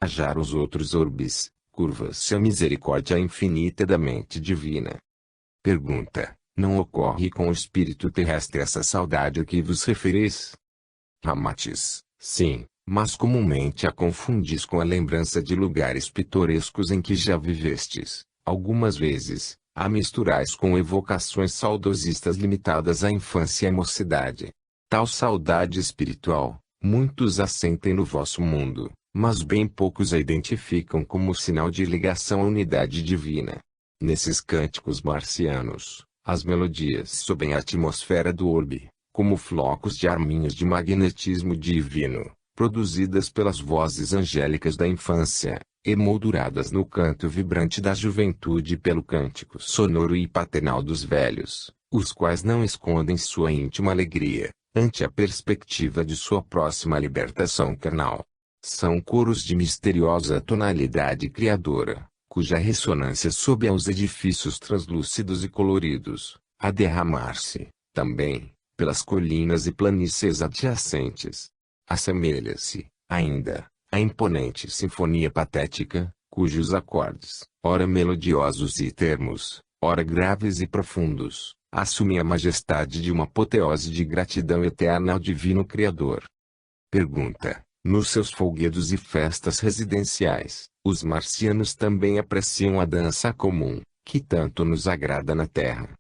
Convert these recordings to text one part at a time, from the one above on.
Ajar os outros orbes, curva-se a misericórdia infinita da mente divina. Pergunta: não ocorre com o espírito terrestre essa saudade a que vos referis? Ramatiz: sim, mas comumente a confundis com a lembrança de lugares pitorescos em que já vivestes, algumas vezes, a misturais com evocações saudosistas limitadas à infância e mocidade. Tal saudade espiritual, muitos a sentem no vosso mundo, mas bem poucos a identificam como sinal de ligação à unidade divina. Nesses cânticos marcianos, as melodias sobem a atmosfera do orbe, como flocos de arminhos de magnetismo divino, produzidas pelas vozes angélicas da infância, emolduradas no canto vibrante da juventude e pelo cântico sonoro e paternal dos velhos, os quais não escondem sua íntima alegria, ante a perspectiva de sua próxima libertação carnal. São coros de misteriosa tonalidade criadora, cuja ressonância sobe aos edifícios translúcidos e coloridos, a derramar-se, também, pelas colinas e planícies adjacentes. Assemelha-se, ainda, à imponente sinfonia patética, cujos acordes, ora melodiosos e termos, ora graves e profundos, assumem a majestade de uma apoteose de gratidão eterna ao divino Criador. Pergunta: nos seus folguedos e festas residenciais, os marcianos também apreciam a dança comum, que tanto nos agrada na Terra?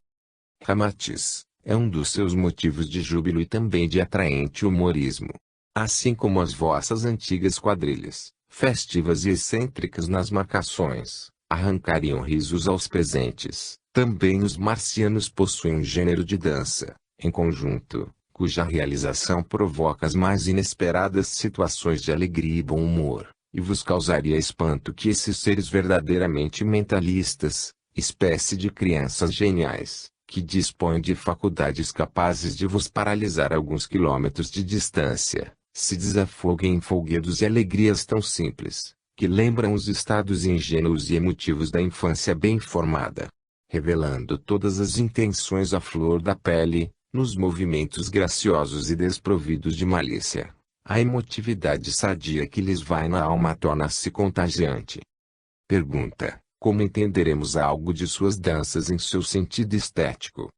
Ramatiz: é um dos seus motivos de júbilo e também de atraente humorismo. Assim como as vossas antigas quadrilhas, festivas e excêntricas nas marcações, arrancariam risos aos presentes, também os marcianos possuem um gênero de dança, em conjunto, cuja realização provoca as mais inesperadas situações de alegria e bom humor, e vos causaria espanto que esses seres verdadeiramente mentalistas, espécie de crianças geniais, que dispõem de faculdades capazes de vos paralisar a alguns quilômetros de distância, se desafoguem em folguedos e alegrias tão simples, que lembram os estados ingênuos e emotivos da infância bem formada, revelando todas as intenções à flor da pele, nos movimentos graciosos e desprovidos de malícia. A emotividade sadia que lhes vai na alma torna-se contagiante. Pergunta: como entenderemos algo de suas danças em seu sentido estético?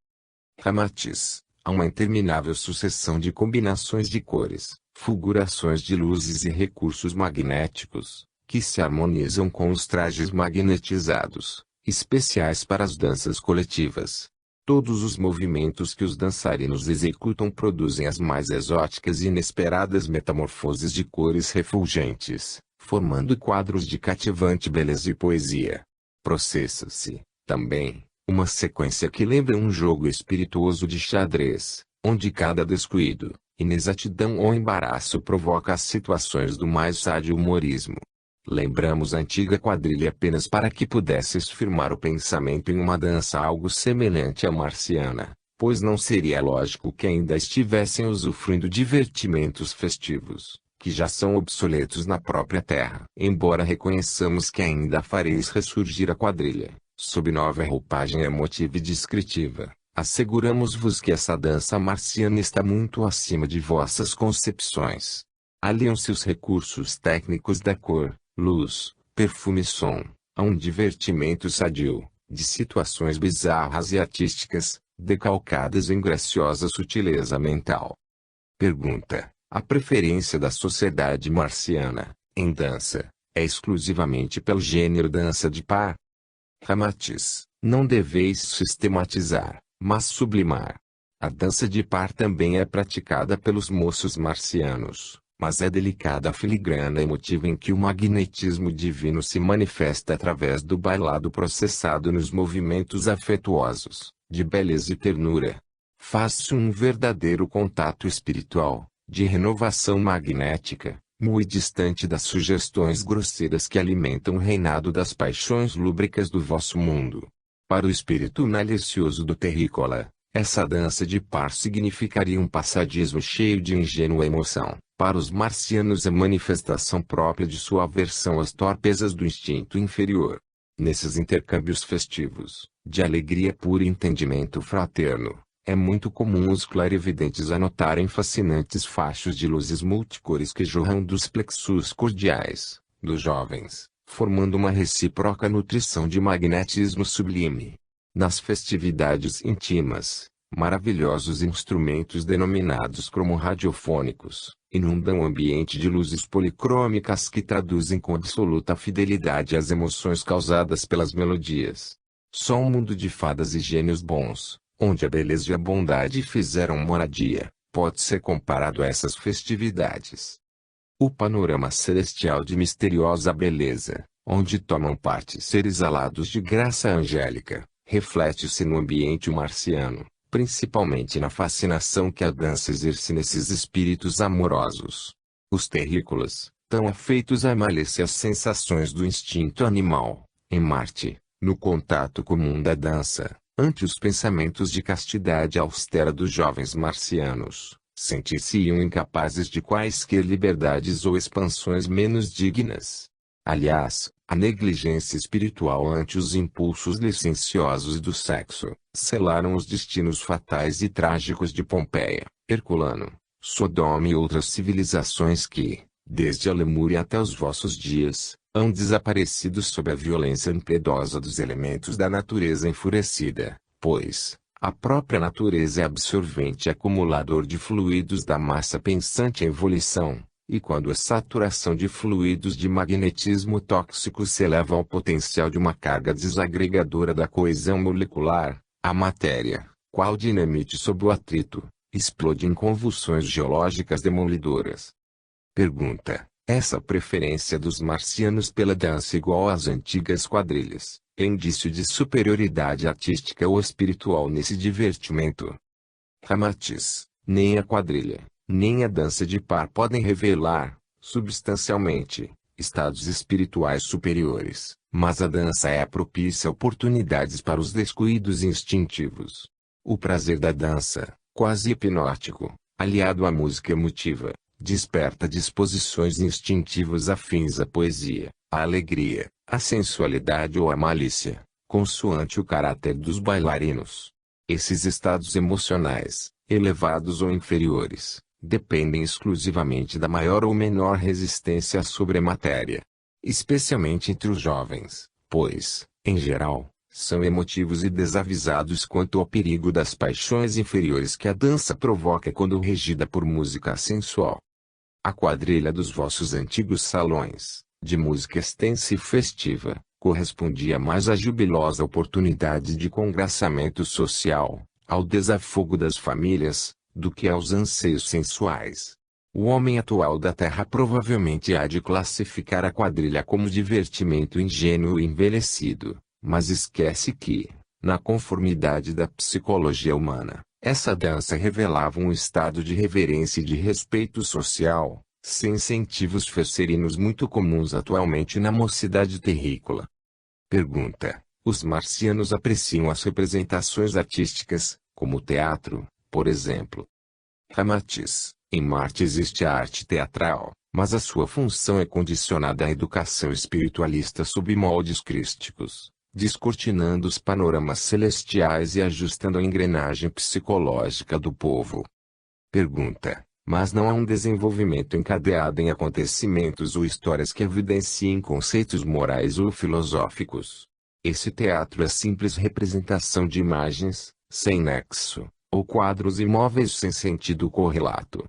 Ramatiz: há uma interminável sucessão de combinações de cores, fulgurações de luzes e recursos magnéticos, que se harmonizam com os trajes magnetizados, especiais para as danças coletivas. Todos os movimentos que os dançarinos executam produzem as mais exóticas e inesperadas metamorfoses de cores refulgentes, formando quadros de cativante beleza e poesia. Processa-se, também, uma sequência que lembra um jogo espirituoso de xadrez, onde cada descuido, inexatidão ou embaraço provoca as situações do mais sádio humorismo. Lembramos a antiga quadrilha apenas para que pudesses firmar o pensamento em uma dança algo semelhante à marciana, pois não seria lógico que ainda estivessem usufruindo divertimentos festivos, que já são obsoletos na própria terra. Embora reconheçamos que ainda fareis ressurgir a quadrilha, sob nova roupagem emotiva e descritiva, asseguramos-vos que essa dança marciana está muito acima de vossas concepções. Aliam-se os recursos técnicos da cor, luz, perfume e som, a um divertimento sadio, de situações bizarras e artísticas, decalcadas em graciosa sutileza mental. Pergunta: a preferência da sociedade marciana, em dança, é exclusivamente pelo gênero dança de par? Ramatiz: não deveis sistematizar, mas sublimar. A dança de par também é praticada pelos moços marcianos, mas é delicada a filigrana emotiva em que o magnetismo divino se manifesta através do bailado processado nos movimentos afetuosos, de beleza e ternura. Faz-se um verdadeiro contato espiritual, de renovação magnética, muito distante das sugestões grosseiras que alimentam o reinado das paixões lúbricas do vosso mundo. Para o espírito malicioso do terrícola, essa dança de par significaria um passadismo cheio de ingênua emoção. Para os marcianos, a manifestação própria de sua aversão às torpezas do instinto inferior. Nesses intercâmbios festivos, de alegria pura e entendimento fraterno, é muito comum os clarividentes anotarem fascinantes fachos de luzes multicores que jorram dos plexus cordiais, dos jovens, formando uma recíproca nutrição de magnetismo sublime. Nas festividades íntimas, maravilhosos instrumentos denominados cromoradiofônicos, inundam o ambiente de luzes policrômicas que traduzem com absoluta fidelidade as emoções causadas pelas melodias. Só um mundo de fadas e gênios bons, onde a beleza e a bondade fizeram moradia, pode ser comparado a essas festividades. O panorama celestial de misteriosa beleza, onde tomam parte seres alados de graça angélica, reflete-se no ambiente marciano, principalmente na fascinação que a dança exerce nesses espíritos amorosos. Os terrícolas, tão afeitos a amalhecer as sensações do instinto animal, em Marte, no contato comum da dança, ante os pensamentos de castidade austera dos jovens marcianos, sentir-se-iam incapazes de quaisquer liberdades ou expansões menos dignas. Aliás, a negligência espiritual ante os impulsos licenciosos do sexo, selaram os destinos fatais e trágicos de Pompeia, Herculano, Sodoma e outras civilizações que, desde a Lemúria até os vossos dias, hão desaparecido sob a violência impiedosa dos elementos da natureza enfurecida, pois, a própria natureza é absorvente e acumulador de fluidos da massa pensante em evolução. E quando a saturação de fluidos de magnetismo tóxico se eleva ao potencial de uma carga desagregadora da coesão molecular, a matéria, qual dinamite sob o atrito, explode em convulsões geológicas demolidoras. Pergunta: essa preferência dos marcianos pela dança igual às antigas quadrilhas, é indício de superioridade artística ou espiritual nesse divertimento? Ramatiz: nem a quadrilha, nem a dança de par podem revelar, substancialmente, estados espirituais superiores, mas a dança é propícia a oportunidades para os descuidos instintivos. O prazer da dança, quase hipnótico, aliado à música emotiva, desperta disposições instintivas afins à poesia, à alegria, à sensualidade ou à malícia, consoante o caráter dos bailarinos. Esses estados emocionais, elevados ou inferiores, dependem exclusivamente da maior ou menor resistência sobre a matéria. Especialmente entre os jovens, pois, em geral, são emotivos e desavisados quanto ao perigo das paixões inferiores que a dança provoca quando regida por música sensual. A quadrilha dos vossos antigos salões, de música extensa e festiva, correspondia mais à jubilosa oportunidade de congraçamento social, ao desafogo das famílias, do que aos anseios sensuais. O homem atual da Terra provavelmente há de classificar a quadrilha como divertimento ingênuo e envelhecido, mas esquece que, na conformidade da psicologia humana, essa dança revelava um estado de reverência e de respeito social, sem incentivos fesserinos muito comuns atualmente na mocidade terrícola. Pergunta: os marcianos apreciam as representações artísticas, como o teatro, por exemplo? Ramatiz: em Marte existe a arte teatral, mas a sua função é condicionada à educação espiritualista sob moldes crísticos, descortinando os panoramas celestiais e ajustando a engrenagem psicológica do povo. Pergunta: mas não há um desenvolvimento encadeado em acontecimentos ou histórias que evidenciem conceitos morais ou filosóficos? Esse teatro é simples representação de imagens, sem nexo, ou quadros imóveis sem sentido correlato.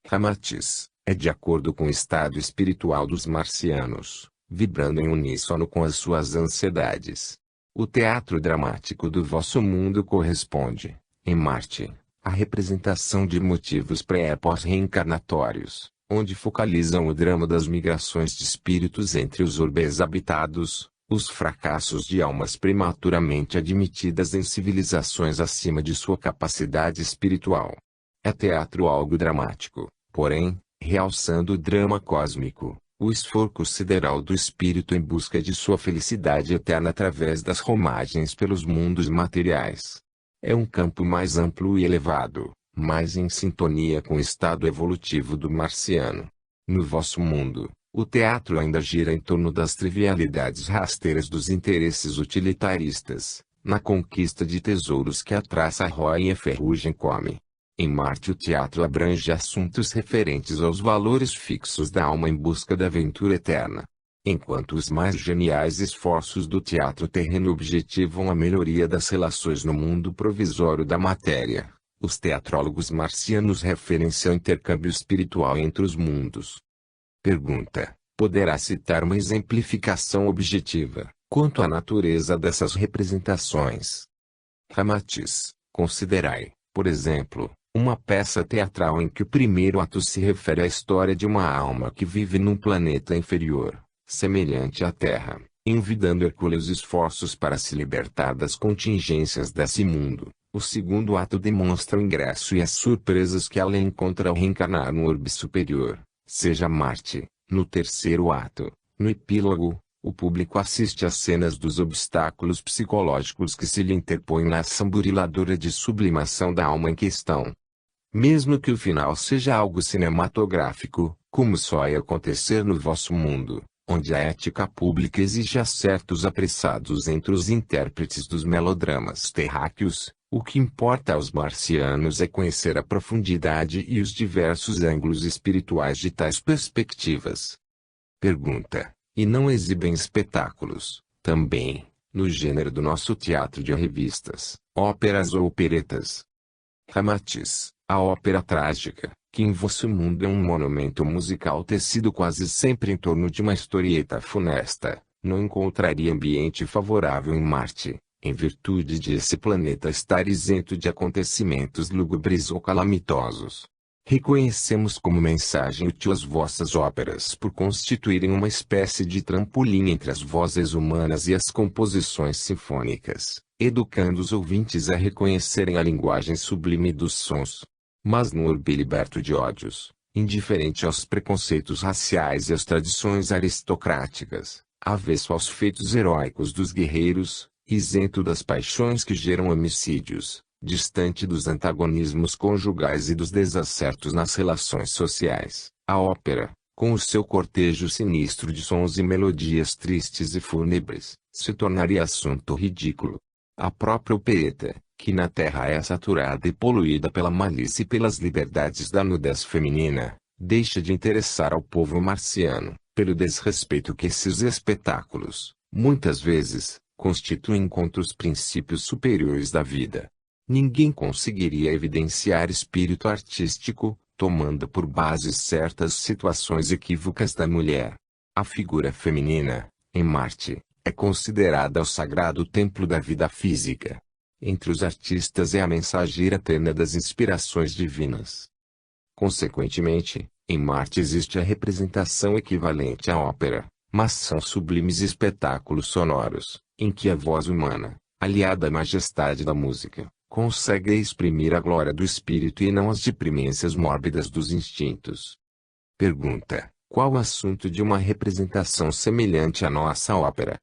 Ramatiz: é de acordo com o estado espiritual dos marcianos, vibrando em uníssono com as suas ansiedades. O teatro dramático do vosso mundo corresponde, em Marte, à representação de motivos pré- e pós-reencarnatórios, onde focalizam o drama das migrações de espíritos entre os orbes habitados, os fracassos de almas prematuramente admitidas em civilizações acima de sua capacidade espiritual. É teatro algo dramático, porém, realçando o drama cósmico, o esforço sideral do espírito em busca de sua felicidade eterna através das romagens pelos mundos materiais. É um campo mais amplo e elevado, mais em sintonia com o estado evolutivo do marciano. No vosso mundo, o teatro ainda gira em torno das trivialidades rasteiras dos interesses utilitaristas, na conquista de tesouros que a traça rói e a ferrugem come. Em Marte o teatro abrange assuntos referentes aos valores fixos da alma em busca da aventura eterna. Enquanto os mais geniais esforços do teatro terreno objetivam a melhoria das relações no mundo provisório da matéria, os teatrólogos marcianos referem-se ao intercâmbio espiritual entre os mundos. Pergunta: poderá citar uma exemplificação objetiva quanto à natureza dessas representações? Ramatiz: considerai, por exemplo, uma peça teatral em que o primeiro ato se refere à história de uma alma que vive num planeta inferior, semelhante à Terra, envidando hercúleos esforços para se libertar das contingências desse mundo. O segundo ato demonstra o ingresso e as surpresas que ela encontra ao reencarnar no orbe superior, seja Marte. No terceiro ato, no epílogo, o público assiste às cenas dos obstáculos psicológicos que se lhe interpõem na ação buriladora de sublimação da alma em questão. Mesmo que o final seja algo cinematográfico, como só é acontecer no vosso mundo, onde a ética pública exige acertos apressados entre os intérpretes dos melodramas terráqueos, o que importa aos marcianos é conhecer a profundidade e os diversos ângulos espirituais de tais perspectivas. Pergunta: e não exibem espetáculos, também, no gênero do nosso teatro de revistas, óperas ou operetas? Ramatiz: a ópera trágica, que em vosso mundo é um monumento musical tecido quase sempre em torno de uma historieta funesta, não encontraria ambiente favorável em Marte, em virtude de esse planeta estar isento de acontecimentos lúgubres ou calamitosos. Reconhecemos como mensagem útil as vossas óperas por constituírem uma espécie de trampolim entre as vozes humanas e as composições sinfônicas, educando os ouvintes a reconhecerem a linguagem sublime dos sons. Mas no orbe liberto de ódios, indiferente aos preconceitos raciais e às tradições aristocráticas, avesso aos feitos heróicos dos guerreiros, isento das paixões que geram homicídios, distante dos antagonismos conjugais e dos desacertos nas relações sociais, a ópera, com o seu cortejo sinistro de sons e melodias tristes e fúnebres, se tornaria assunto ridículo. A própria opereta, que na Terra é saturada e poluída pela malícia e pelas liberdades da nudez feminina, deixa de interessar ao povo marciano, pelo desrespeito que esses espetáculos, muitas vezes, constituem contra os princípios superiores da vida. Ninguém conseguiria evidenciar espírito artístico, tomando por base certas situações equívocas da mulher. A figura feminina, em Marte, é considerada o sagrado templo da vida física. Entre os artistas é a mensageira eterna das inspirações divinas. Consequentemente, em Marte existe a representação equivalente à ópera, mas são sublimes espetáculos sonoros, em que a voz humana, aliada à majestade da música, consegue exprimir a glória do espírito e não as deprimências mórbidas dos instintos. Pergunta: qual o assunto de uma representação semelhante à nossa ópera?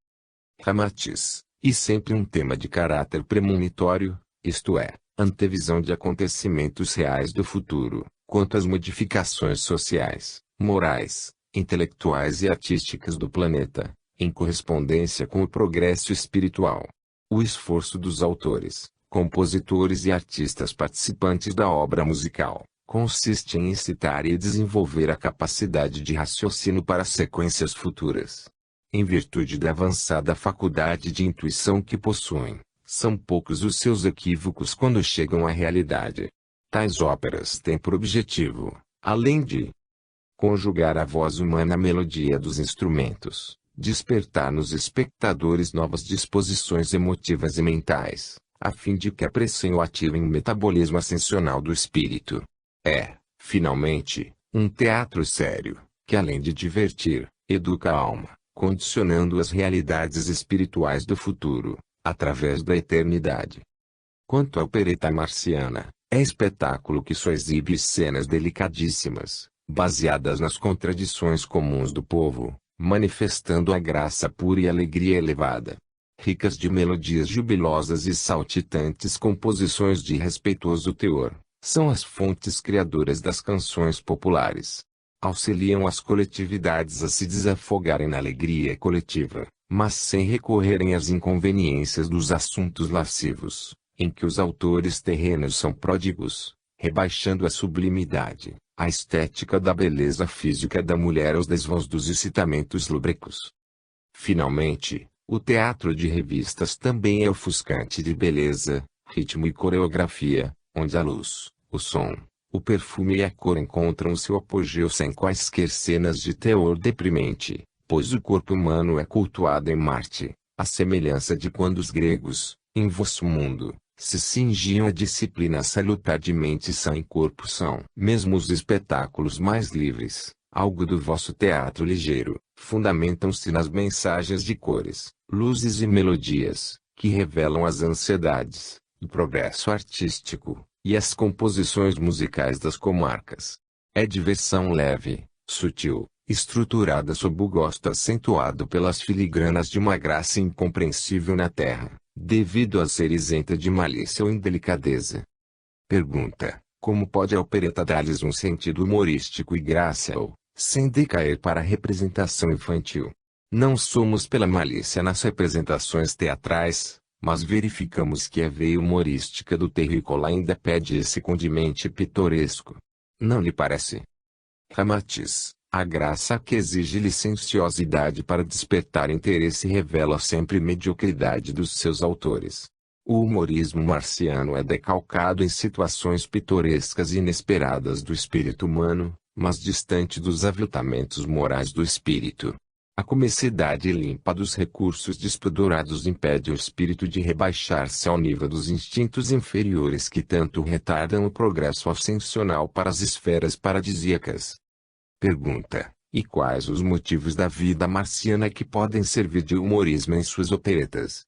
Ramatiz: e sempre um tema de caráter premonitório, isto é, antevisão de acontecimentos reais do futuro, quanto às modificações sociais, morais, intelectuais e artísticas do planeta, em correspondência com o progresso espiritual. O esforço dos autores, compositores e artistas participantes da obra musical, consiste em incitar e desenvolver a capacidade de raciocínio para sequências futuras. Em virtude da avançada faculdade de intuição que possuem, são poucos os seus equívocos quando chegam à realidade. Tais óperas têm por objetivo, além de conjugar a voz humana à melodia dos instrumentos, despertar nos espectadores novas disposições emotivas e mentais, a fim de que apreciem ou ativem o metabolismo ascensional do espírito. É, finalmente, um teatro sério, que além de divertir, educa a alma, condicionando as realidades espirituais do futuro, através da eternidade. Quanto à opereta marciana, é espetáculo que só exibe cenas delicadíssimas, baseadas nas contradições comuns do povo, manifestando a graça pura e alegria elevada. Ricas de melodias jubilosas e saltitantes composições de respeitoso teor, são as fontes criadoras das canções populares. Auxiliam as coletividades a se desafogarem na alegria coletiva, mas sem recorrerem às inconveniências dos assuntos lascivos, em que os autores terrenos são pródigos, rebaixando a sublimidade, A estética da beleza física da mulher aos desvãos dos excitamentos lúbricos. Finalmente, o teatro de revistas também é ofuscante de beleza, ritmo e coreografia, onde a luz, o som, o perfume e a cor encontram seu apogeu sem quaisquer cenas de teor deprimente, pois o corpo humano é cultuado em Marte, à semelhança de quando os gregos, em vosso mundo, se cingiam a disciplina salutar de mente sã e corpo são. Mesmo os espetáculos mais livres, algo do vosso teatro ligeiro, fundamentam-se nas mensagens de cores, luzes e melodias, que revelam as ansiedades, o progresso artístico, e as composições musicais das comarcas. É diversão leve, sutil, estruturada sob o gosto acentuado pelas filigranas de uma graça incompreensível na terra, devido a ser isenta de malícia ou indelicadeza. Pergunta: como pode a opereta dar-lhes um sentido humorístico e graça sem decair para a representação infantil? Não somos pela malícia nas representações teatrais, mas verificamos que a veia humorística do terrícola ainda pede esse condimento pitoresco. Não lhe parece? Ramatiz: a graça que exige licenciosidade para despertar interesse revela sempre mediocridade dos seus autores. O humorismo marciano é decalcado em situações pitorescas e inesperadas do espírito humano, mas distante dos aviltamentos morais do espírito. A comicidade limpa dos recursos despodorados impede o espírito de rebaixar-se ao nível dos instintos inferiores que tanto retardam o progresso ascensional para as esferas paradisíacas. Pergunta: e quais os motivos da vida marciana que podem servir de humorismo em suas operetas?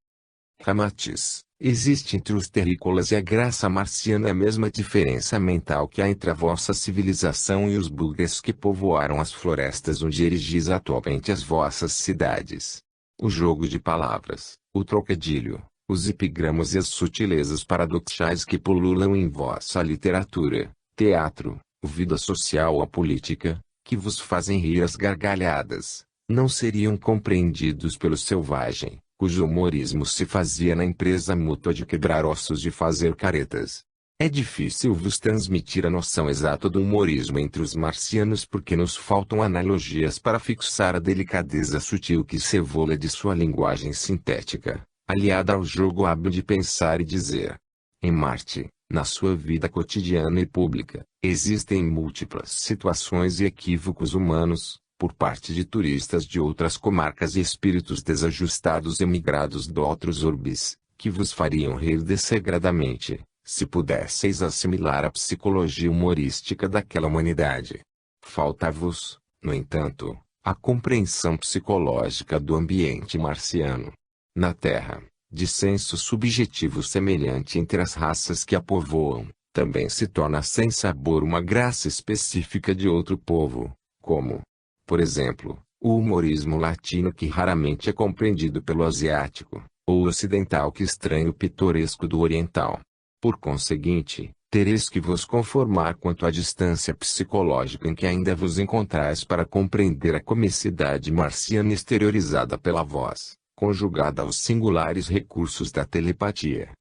Ramatiz: existe entre os terrícolas e a graça marciana a mesma diferença mental que há entre a vossa civilização e os bugres que povoaram as florestas onde erigis atualmente as vossas cidades. O jogo de palavras, o trocadilho, os epigramas e as sutilezas paradoxais que pululam em vossa literatura, teatro, vida social ou política, que vos fazem rir às gargalhadas, não seriam compreendidos pelo selvagem, cujo humorismo se fazia na empresa mútua de quebrar ossos de fazer caretas. É difícil vos transmitir a noção exata do humorismo entre os marcianos porque nos faltam analogias para fixar a delicadeza sutil que se evolua de sua linguagem sintética, aliada ao jogo hábil de pensar e dizer. Em Marte, na sua vida cotidiana e pública, existem múltiplas situações e equívocos humanos, por parte de turistas de outras comarcas e espíritos desajustados emigrados de outros orbes, que vos fariam rir desregradamente, se pudesseis assimilar a psicologia humorística daquela humanidade. Falta-vos, no entanto, a compreensão psicológica do ambiente marciano. Na Terra, dissenso subjetivo semelhante entre as raças que a povoam, também se torna sem sabor uma graça específica de outro povo, como, por exemplo, o humorismo latino que raramente é compreendido pelo asiático, ou ocidental que estranha o pitoresco do oriental. Por conseguinte, tereis que vos conformar quanto à distância psicológica em que ainda vos encontrais para compreender a comicidade marciana exteriorizada pela voz, conjugada aos singulares recursos da telepatia.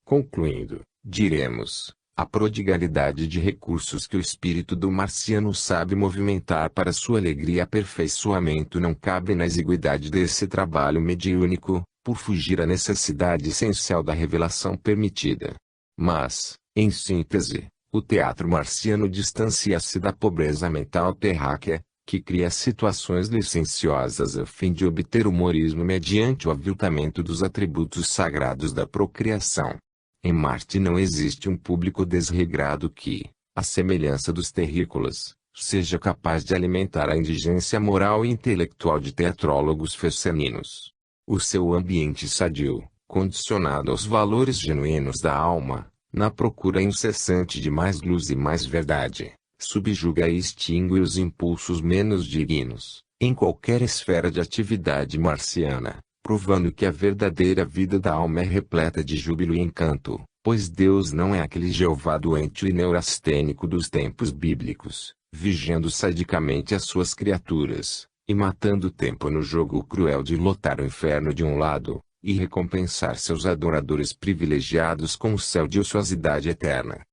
Concluindo, diremos, a prodigalidade de recursos que o espírito do marciano sabe movimentar para sua alegria e aperfeiçoamento não cabe na exiguidade desse trabalho mediúnico, por fugir à necessidade essencial da revelação permitida. Mas, em síntese, o teatro marciano distancia-se da pobreza mental terráquea, que cria situações licenciosas a fim de obter humorismo mediante o aviltamento dos atributos sagrados da procriação. Em Marte não existe um público desregrado que, à semelhança dos terrícolas, seja capaz de alimentar a indigência moral e intelectual de teatrólogos fesseninos. O seu ambiente sadio, condicionado aos valores genuínos da alma, na procura incessante de mais luz e mais verdade, subjuga e extingue os impulsos menos dignos, em qualquer esfera de atividade marciana, provando que a verdadeira vida da alma é repleta de júbilo e encanto, pois Deus não é aquele Jeová doente e neurastênico dos tempos bíblicos, vigiando sadicamente as suas criaturas, e matando o tempo no jogo cruel de lotar o inferno de um lado, e recompensar seus adoradores privilegiados com o céu de ociosidade eterna.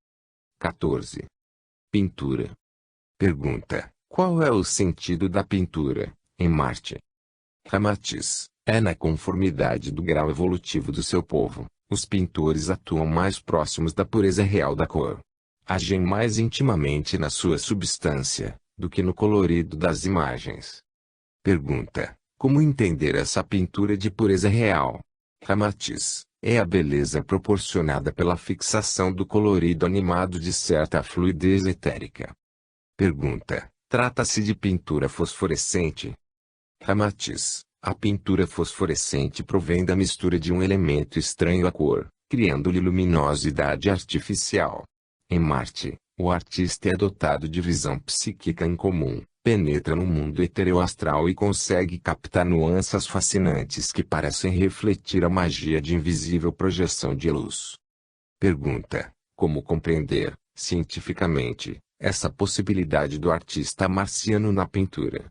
14. Pintura. Pergunta: qual é o sentido da pintura em Marte? Ramatiz: é na conformidade do grau evolutivo do seu povo. Os pintores atuam mais próximos da pureza real da cor. Agem mais intimamente na sua substância, do que no colorido das imagens. Pergunta: como entender essa pintura de pureza real? Ramatiz: é a beleza proporcionada pela fixação do colorido animado de certa fluidez etérica. Pergunta: trata-se de pintura fosforescente? Ramatiz: a pintura fosforescente provém da mistura de um elemento estranho à cor, criando-lhe luminosidade artificial. Em Marte, o artista é dotado de visão psíquica incomum, penetra no mundo etereoastral e consegue captar nuances fascinantes que parecem refletir a magia de invisível projeção de luz. Pergunta: como compreender, cientificamente, essa possibilidade do artista marciano na pintura?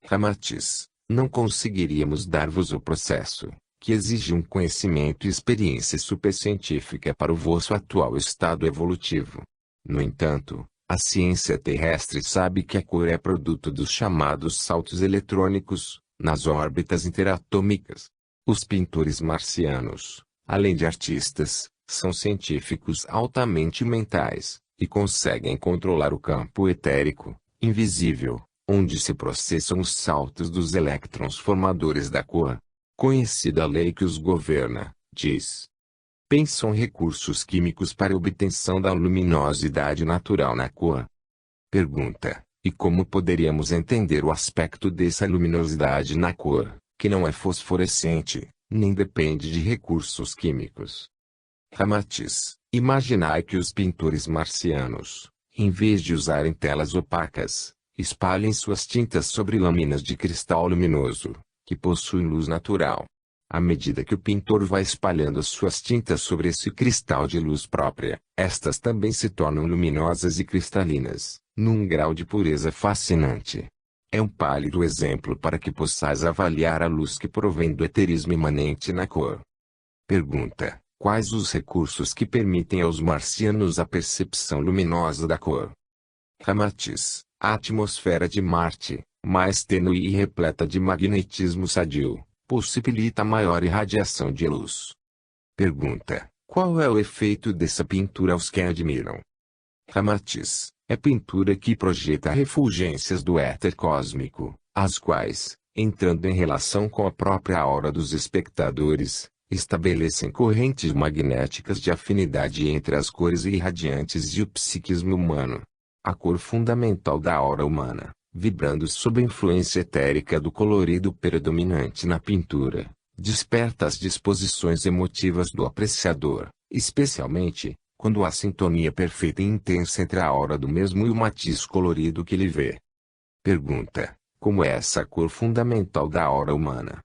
Ramatiz: não conseguiríamos dar-vos o processo, que exige um conhecimento e experiência supercientífica para o vosso atual estado evolutivo. No entanto, a ciência terrestre sabe que a cor é produto dos chamados saltos eletrônicos, nas órbitas interatômicas. Os pintores marcianos, além de artistas, são científicos altamente mentais, e conseguem controlar o campo etérico, invisível, onde se processam os saltos dos elétrons formadores da cor. Conhecida a lei que os governa, diz. Pensam recursos químicos para obtenção da luminosidade natural na cor. Pergunta: e como poderíamos entender o aspecto dessa luminosidade na cor, que não é fosforescente, nem depende de recursos químicos? Ramatiz: imaginai que os pintores marcianos, em vez de usarem telas opacas, espalhem suas tintas sobre lâminas de cristal luminoso, que possuem luz natural. À medida que o pintor vai espalhando suas tintas sobre esse cristal de luz própria, estas também se tornam luminosas e cristalinas, num grau de pureza fascinante. É um pálido exemplo para que possais avaliar a luz que provém do eterismo imanente na cor. Pergunta: quais os recursos que permitem aos marcianos a percepção luminosa da cor? Ramatiz: a atmosfera de Marte, mais tênue e repleta de magnetismo sadio, possibilita maior irradiação de luz. Pergunta: qual é o efeito dessa pintura aos que a admiram? Ramatiz: é pintura que projeta refulgências do éter cósmico, as quais, entrando em relação com a própria aura dos espectadores, estabelecem correntes magnéticas de afinidade entre as cores irradiantes e o psiquismo humano. A cor fundamental da aura humana, vibrando sob a influência etérica do colorido predominante na pintura, desperta as disposições emotivas do apreciador, especialmente, quando há sintonia perfeita e intensa entre a aura do mesmo e o matiz colorido que ele vê. Pergunta: como é essa cor fundamental da aura humana?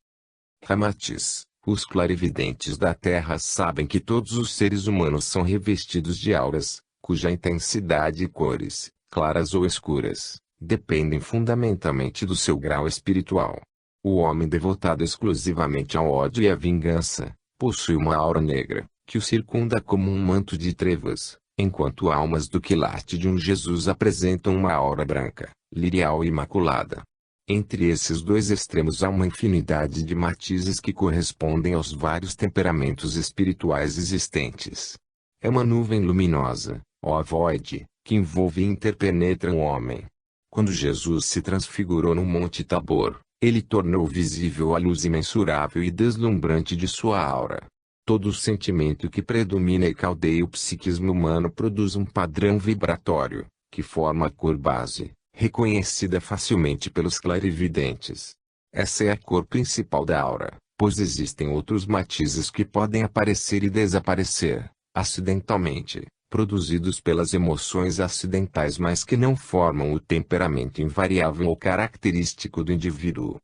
Ramatiz: os clarividentes da Terra sabem que todos os seres humanos são revestidos de auras, cuja intensidade e cores, claras ou escuras, dependem fundamentalmente do seu grau espiritual. O homem devotado exclusivamente ao ódio e à vingança, possui uma aura negra, que o circunda como um manto de trevas, enquanto almas do quilate de um Jesus apresentam uma aura branca, lirial e imaculada. Entre esses dois extremos há uma infinidade de matizes que correspondem aos vários temperamentos espirituais existentes. É uma nuvem luminosa, ovoide, que envolve e interpenetra o homem. Quando Jesus se transfigurou no Monte Tabor, ele tornou visível a luz imensurável e deslumbrante de sua aura. Todo sentimento que predomina e caldeia o psiquismo humano produz um padrão vibratório, que forma a cor base, reconhecida facilmente pelos clarividentes. Essa é a cor principal da aura, pois existem outros matizes que podem aparecer e desaparecer, acidentalmente, produzidos pelas emoções acidentais mas que não formam o temperamento invariável ou característico do indivíduo.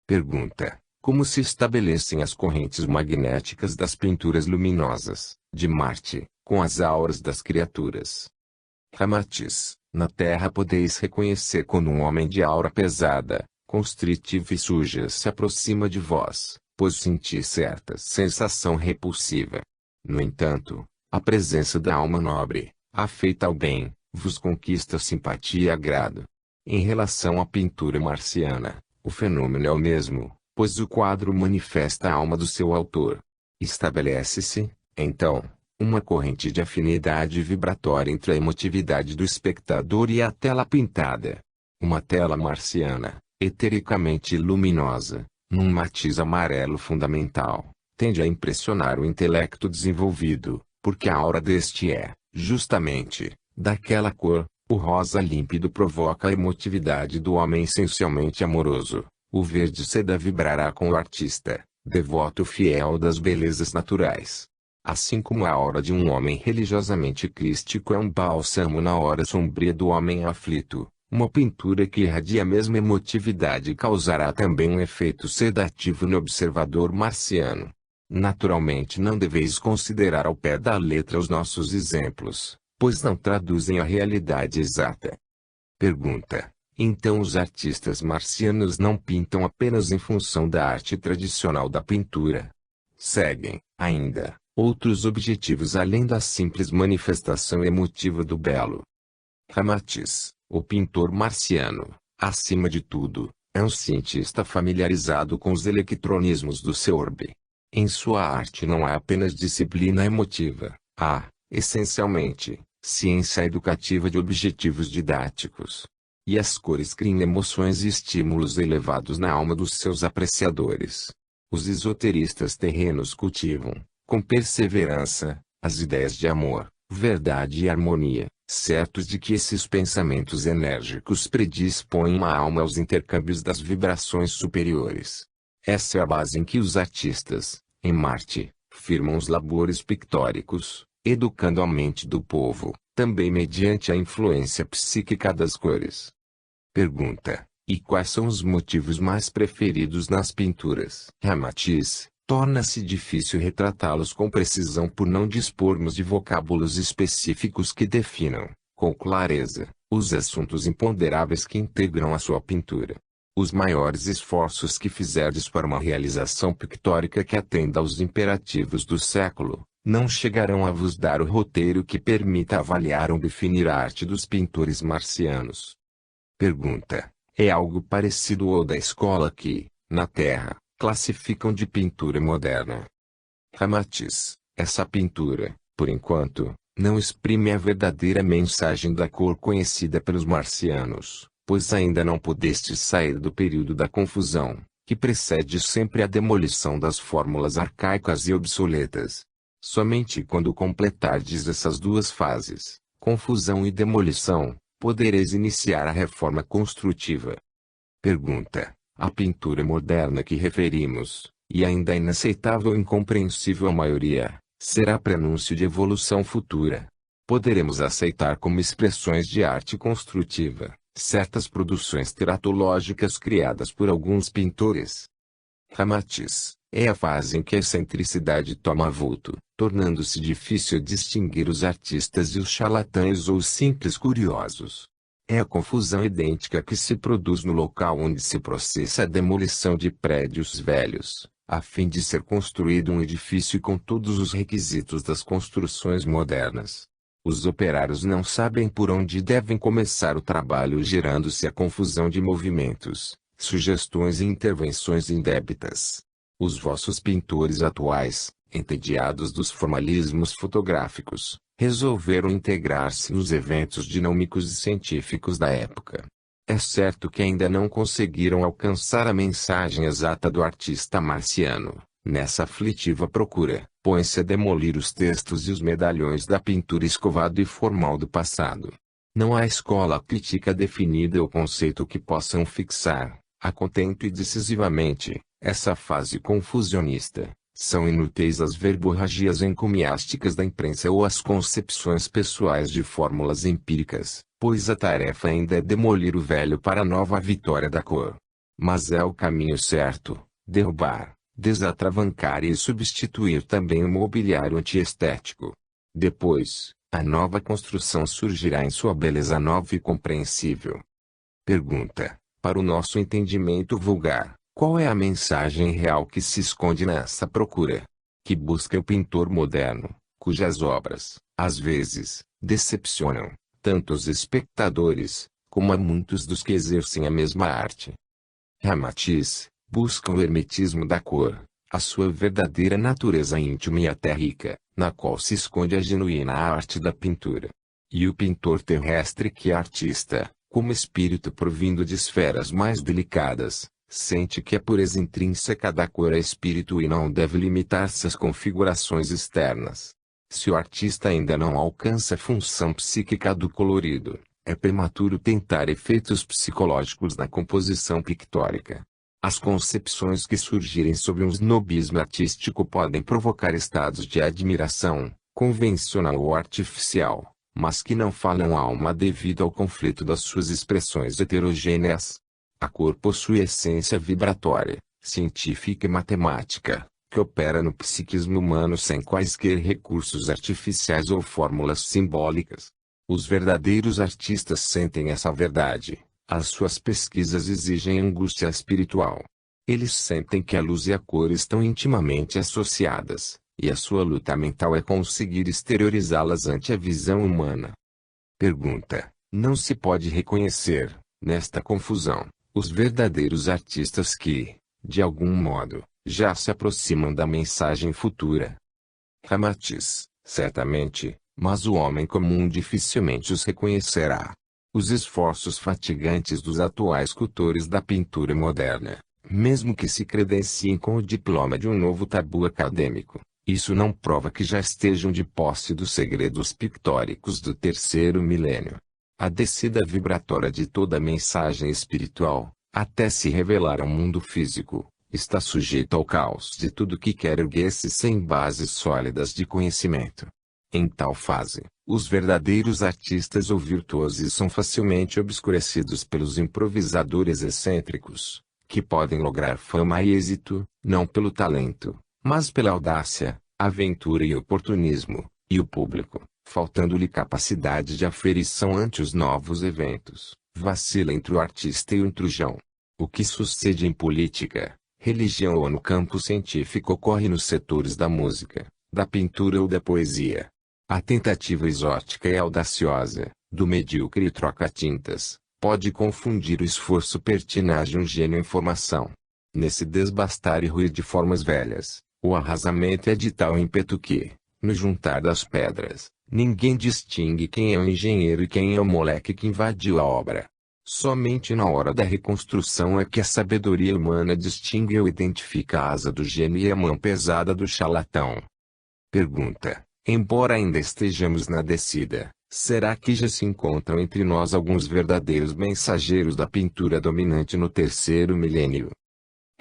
Pergunta: como se estabelecem as correntes magnéticas das pinturas luminosas, de Marte, com as auras das criaturas? Ramatiz: na Terra podeis reconhecer quando um homem de aura pesada, constritiva e suja se aproxima de vós, pois sentis certa sensação repulsiva. No entanto, a presença da alma nobre, afeita ao bem, vos conquista simpatia e agrado. Em relação à pintura marciana, o fenômeno é o mesmo, pois o quadro manifesta a alma do seu autor. Estabelece-se, então, uma corrente de afinidade vibratória entre a emotividade do espectador e a tela pintada. Uma tela marciana, etericamente luminosa, num matiz amarelo fundamental, tende a impressionar o intelecto desenvolvido, porque a aura deste é, justamente, daquela cor. O rosa límpido provoca a emotividade do homem essencialmente amoroso. O verde seda vibrará com o artista, devoto fiel das belezas naturais. Assim como a aura de um homem religiosamente crístico é um bálsamo na hora sombria do homem aflito, uma pintura que irradia a mesma emotividade causará também um efeito sedativo no observador marciano. Naturalmente não deveis considerar ao pé da letra os nossos exemplos, pois não traduzem a realidade exata. Pergunta: então os artistas marcianos não pintam apenas em função da arte tradicional da pintura? Seguem, ainda, outros objetivos além da simples manifestação emotiva do belo. Ramatiz, o pintor marciano, acima de tudo, é um cientista familiarizado com os eletronismos do seu orbe. Em sua arte não há apenas disciplina emotiva, há, essencialmente, ciência educativa de objetivos didáticos. E as cores criam emoções e estímulos elevados na alma dos seus apreciadores. Os esoteristas terrenos cultivam, com perseverança, as ideias de amor, verdade e harmonia, certos de que esses pensamentos enérgicos predispõem a alma aos intercâmbios das vibrações superiores. Essa é a base em que os artistas, em Marte, firmam os labores pictóricos, educando a mente do povo, também mediante a influência psíquica das cores. Pergunta: e quais são os motivos mais preferidos nas pinturas? Ramatiz: torna-se difícil retratá-los com precisão por não dispormos de vocábulos específicos que definam, com clareza, os assuntos imponderáveis que integram a sua pintura. Os maiores esforços que fizerdes para uma realização pictórica que atenda aos imperativos do século, não chegarão a vos dar o roteiro que permita avaliar ou definir a arte dos pintores marcianos. Pergunta: é algo parecido ou da escola que, na Terra, classificam de pintura moderna? Ramatiz: essa pintura, por enquanto, não exprime a verdadeira mensagem da cor conhecida pelos marcianos, pois ainda não pudestes sair do período da confusão, que precede sempre a demolição das fórmulas arcaicas e obsoletas. Somente quando completardes essas duas fases, confusão e demolição, podereis iniciar a reforma construtiva. Pergunta: a pintura moderna que referimos, e ainda inaceitável e incompreensível à maioria, será prenúncio de evolução futura? Poderemos aceitar como expressões de arte construtiva certas produções teratológicas criadas por alguns pintores? Ramatiz: é a fase em que a excentricidade toma vulto, tornando-se difícil distinguir os artistas e os charlatães ou os simples curiosos. É a confusão idêntica que se produz no local onde se processa a demolição de prédios velhos, a fim de ser construído um edifício com todos os requisitos das construções modernas. Os operários não sabem por onde devem começar o trabalho, gerando-se a confusão de movimentos, sugestões e intervenções indébitas. Os vossos pintores atuais, entediados dos formalismos fotográficos, resolveram integrar-se nos eventos dinâmicos e científicos da época. É certo que ainda não conseguiram alcançar a mensagem exata do artista marciano. Nessa aflitiva procura, põe-se a demolir os textos e os medalhões da pintura escovado e formal do passado. Não há escola crítica definida ou conceito que possam fixar, a contento e decisivamente, essa fase confusionista. São inúteis as verborragias encomiásticas da imprensa ou as concepções pessoais de fórmulas empíricas, pois a tarefa ainda é demolir o velho para a nova vitória da cor. Mas é o caminho certo: derrubar, desatravancar e substituir também o mobiliário antiestético. Depois, a nova construção surgirá em sua beleza nova e compreensível. Pergunta: para o nosso entendimento vulgar, qual é a mensagem real que se esconde nessa procura? Que busca o pintor moderno, cujas obras, às vezes, decepcionam, tanto os espectadores, como a muitos dos que exercem a mesma arte. Ramatiz busca o hermetismo da cor, a sua verdadeira natureza íntima e até rica, na qual se esconde a genuína arte da pintura. E o pintor terrestre que é artista, como espírito provindo de esferas mais delicadas, sente que a pureza intrínseca da cor é espírito e não deve limitar-se às configurações externas. Se o artista ainda não alcança a função psíquica do colorido, é prematuro tentar efeitos psicológicos na composição pictórica. As concepções que surgirem sob um snobismo artístico podem provocar estados de admiração, convencional ou artificial, mas que não falam à alma devido ao conflito das suas expressões heterogêneas. A cor possui essência vibratória, científica e matemática, que opera no psiquismo humano sem quaisquer recursos artificiais ou fórmulas simbólicas. Os verdadeiros artistas sentem essa verdade. As suas pesquisas exigem angústia espiritual. Eles sentem que a luz e a cor estão intimamente associadas, e a sua luta mental é conseguir exteriorizá-las ante a visão humana. Pergunta: não se pode reconhecer, nesta confusão, os verdadeiros artistas que, de algum modo, já se aproximam da mensagem futura? Ramatiz: certamente, mas o homem comum dificilmente os reconhecerá. Os esforços fatigantes dos atuais escultores da pintura moderna, mesmo que se credenciem com o diploma de um novo tabu acadêmico, isso não prova que já estejam de posse dos segredos pictóricos do terceiro milênio. A descida vibratória de toda a mensagem espiritual, até se revelar ao mundo físico, está sujeita ao caos de tudo que quer erguer-se sem bases sólidas de conhecimento. Em tal fase, os verdadeiros artistas ou virtuosos são facilmente obscurecidos pelos improvisadores excêntricos, que podem lograr fama e êxito, não pelo talento, mas pela audácia, aventura e oportunismo, e o público, faltando-lhe capacidade de aferição ante os novos eventos, vacila entre o artista e o intrusão. O que sucede em política, religião ou no campo científico ocorre nos setores da música, da pintura ou da poesia. A tentativa exótica e audaciosa, do medíocre e troca-tintas, pode confundir o esforço pertinaz de um gênio em formação. Nesse desbastar e ruir de formas velhas, o arrasamento é de tal ímpeto que, no juntar das pedras, ninguém distingue quem é o engenheiro e quem é o moleque que invadiu a obra. Somente na hora da reconstrução é que a sabedoria humana distingue ou identifica a asa do gênio e a mão pesada do charlatão. Pergunta: embora ainda estejamos na descida, será que já se encontram entre nós alguns verdadeiros mensageiros da pintura dominante no terceiro milênio?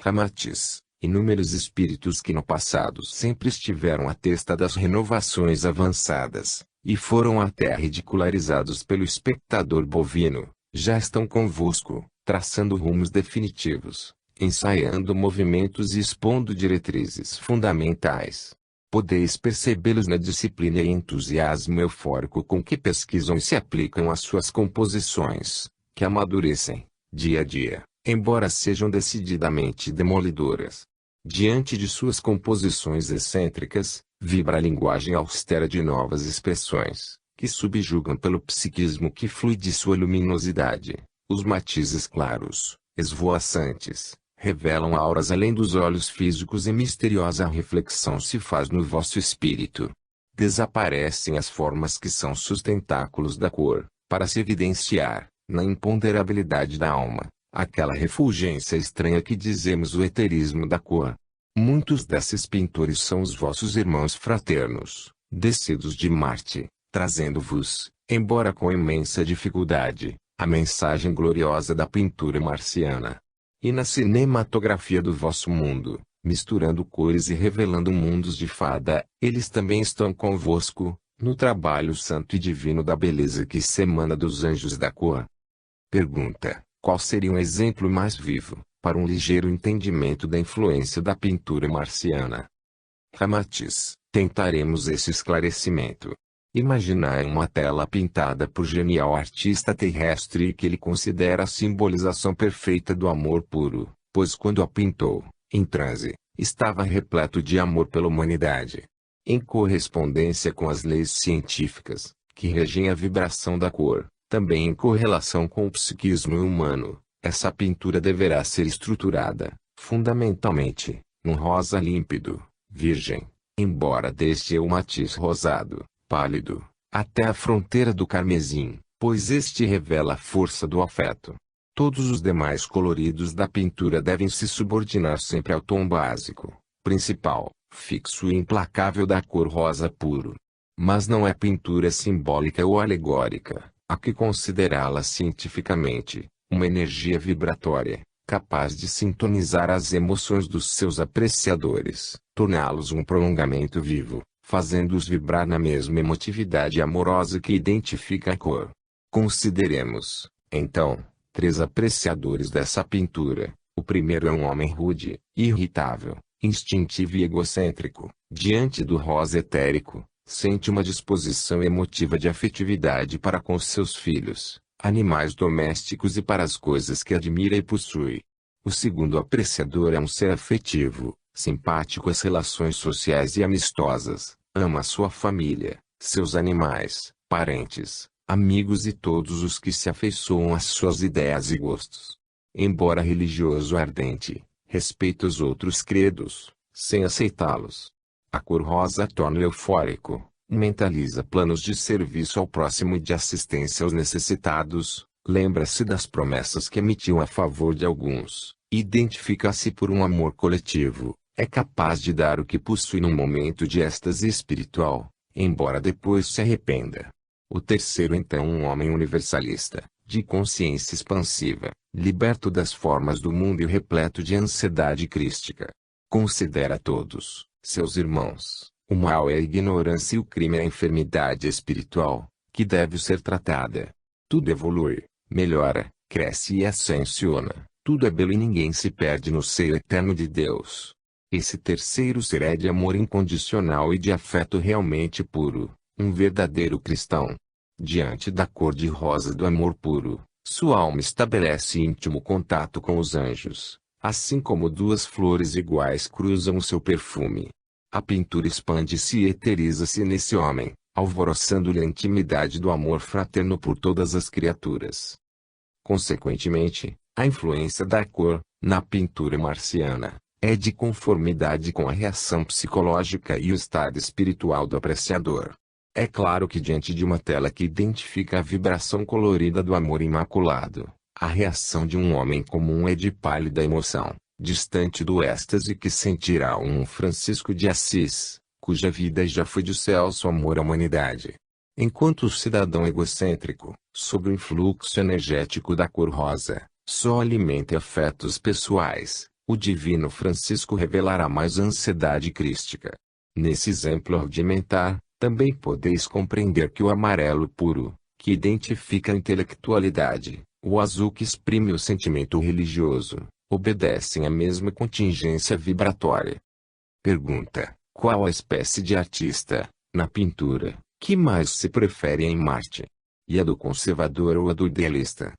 Ramatiz: inúmeros espíritos que no passado sempre estiveram à testa das renovações avançadas, e foram até ridicularizados pelo espectador bovino, já estão convosco, traçando rumos definitivos, ensaiando movimentos e expondo diretrizes fundamentais. Podeis percebê-los na disciplina e entusiasmo eufórico com que pesquisam e se aplicam às suas composições, que amadurecem, dia a dia, embora sejam decididamente demolidoras. Diante de suas composições excêntricas, vibra a linguagem austera de novas expressões, que subjugam pelo psiquismo que flui de sua luminosidade. Os matizes claros, esvoaçantes, revelam auras além dos olhos físicos e misteriosa reflexão se faz no vosso espírito. Desaparecem as formas que são sustentáculos da cor, para se evidenciar, na imponderabilidade da alma, aquela refulgência estranha que dizemos o eterismo da cor. Muitos desses pintores são os vossos irmãos fraternos, descidos de Marte, trazendo-vos, embora com imensa dificuldade, a mensagem gloriosa da pintura marciana. E na cinematografia do vosso mundo, misturando cores e revelando mundos de fada, eles também estão convosco, no trabalho santo e divino da beleza que se emana dos anjos da cor. Pergunta: qual seria um exemplo mais vivo, para um ligeiro entendimento da influência da pintura marciana? Ramatiz: tentaremos esse esclarecimento. Imaginai uma tela pintada por genial artista terrestre e que ele considera a simbolização perfeita do amor puro, pois quando a pintou, em transe, estava repleto de amor pela humanidade. Em correspondência com as leis científicas, que regem a vibração da cor, também em correlação com o psiquismo humano. Essa pintura deverá ser estruturada, fundamentalmente, num rosa límpido, virgem, embora deste o matiz rosado, pálido, até a fronteira do carmesim, pois este revela a força do afeto. Todos os demais coloridos da pintura devem se subordinar sempre ao tom básico, principal, fixo e implacável da cor rosa puro. Mas não é pintura simbólica ou alegórica, há que considerá-la cientificamente, uma energia vibratória, capaz de sintonizar as emoções dos seus apreciadores, torná-los um prolongamento vivo, fazendo-os vibrar na mesma emotividade amorosa que identifica a cor. Consideremos, então, 3 apreciadores dessa pintura. O primeiro é um homem rude, irritável, instintivo e egocêntrico. Diante do rosa etérico, sente uma disposição emotiva de afetividade para com seus filhos, animais domésticos e para as coisas que admira e possui. O segundo apreciador é um ser afetivo, simpático às relações sociais e amistosas, ama sua família, seus animais, parentes, amigos e todos os que se afeiçoam às suas ideias e gostos. Embora religioso ardente, respeita os outros credos, sem aceitá-los. A cor rosa torna eufórico, mentaliza planos de serviço ao próximo e de assistência aos necessitados, lembra-se das promessas que emitiu a favor de alguns, identifica-se por um amor coletivo, é capaz de dar o que possui num momento de êxtase espiritual, embora depois se arrependa. O terceiro então um homem universalista, de consciência expansiva, liberto das formas do mundo e repleto de ansiedade crística. Considera todos, seus irmãos, o mal é a ignorância e o crime é a enfermidade espiritual, que deve ser tratada. Tudo evolui, melhora, cresce e ascensiona, tudo é belo e ninguém se perde no seio eterno de Deus. Esse terceiro ser é de amor incondicional e de afeto realmente puro, um verdadeiro cristão. Diante da cor de rosa do amor puro, sua alma estabelece íntimo contato com os anjos, assim como 2 flores iguais cruzam o seu perfume. A pintura expande-se e eteriza-se nesse homem, alvoroçando-lhe a intimidade do amor fraterno por todas as criaturas. Consequentemente, a influência da cor, na pintura marciana, é de conformidade com a reação psicológica e o estado espiritual do apreciador. É claro que diante de uma tela que identifica a vibração colorida do amor imaculado, a reação de um homem comum é de pálida emoção, distante do êxtase que sentirá um Francisco de Assis, cuja vida já foi de celso amor à humanidade. Enquanto o cidadão egocêntrico, sob o influxo energético da cor rosa, só alimenta afetos pessoais, o divino Francisco revelará mais ansiedade crística. Nesse exemplo rudimentar, também podeis compreender que o amarelo puro, que identifica a intelectualidade, o azul que exprime o sentimento religioso, obedecem à mesma contingência vibratória. Pergunta: qual a espécie de artista, na pintura, que mais se prefere em Marte? E a do conservador ou a do idealista?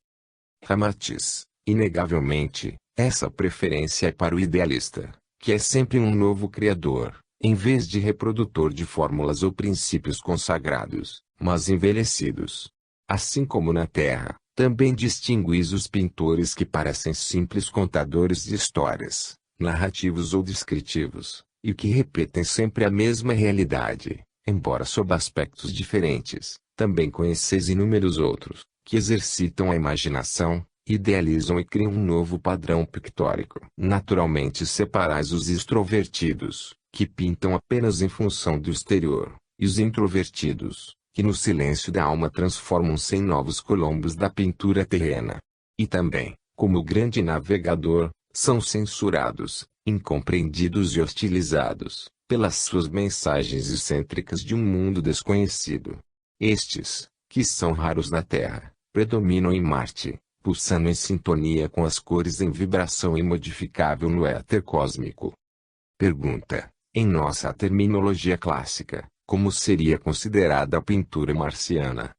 Ramatiz: inegavelmente, essa preferência é para o idealista, que é sempre um novo criador, em vez de reprodutor de fórmulas ou princípios consagrados, mas envelhecidos. Assim como na Terra, também distinguis os pintores que parecem simples contadores de histórias, narrativos ou descritivos, e que repetem sempre a mesma realidade, embora sob aspectos diferentes. Também conheceis inúmeros outros, que exercitam a imaginação, idealizam e criam um novo padrão pictórico. Naturalmente separais os extrovertidos, que pintam apenas em função do exterior, e os introvertidos, que no silêncio da alma transformam-se em novos colombos da pintura terrena. E também, como o grande navegador, são censurados, incompreendidos e hostilizados, pelas suas mensagens excêntricas de um mundo desconhecido. Estes, que são raros na Terra, predominam em Marte, pulsando em sintonia com as cores em vibração imodificável no éter cósmico. Pergunta: em nossa terminologia clássica, como seria considerada a pintura marciana?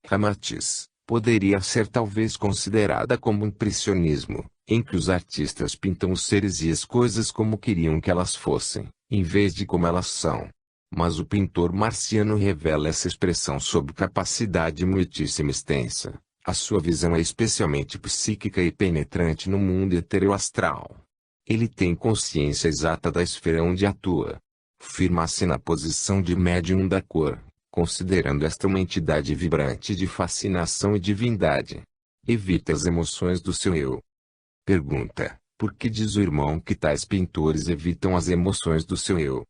Ramatiz: poderia ser talvez considerada como impressionismo, em que os artistas pintam os seres e as coisas como queriam que elas fossem, em vez de como elas são. Mas o pintor marciano revela essa expressão sob capacidade muitíssimo extensa. A sua visão é especialmente psíquica e penetrante no mundo eteroastral. Ele tem consciência exata da esfera onde atua. Firma-se na posição de médium da cor, considerando esta uma entidade vibrante de fascinação e divindade. Evita as emoções do seu eu. Pergunta: por que diz o irmão que tais pintores evitam as emoções do seu eu?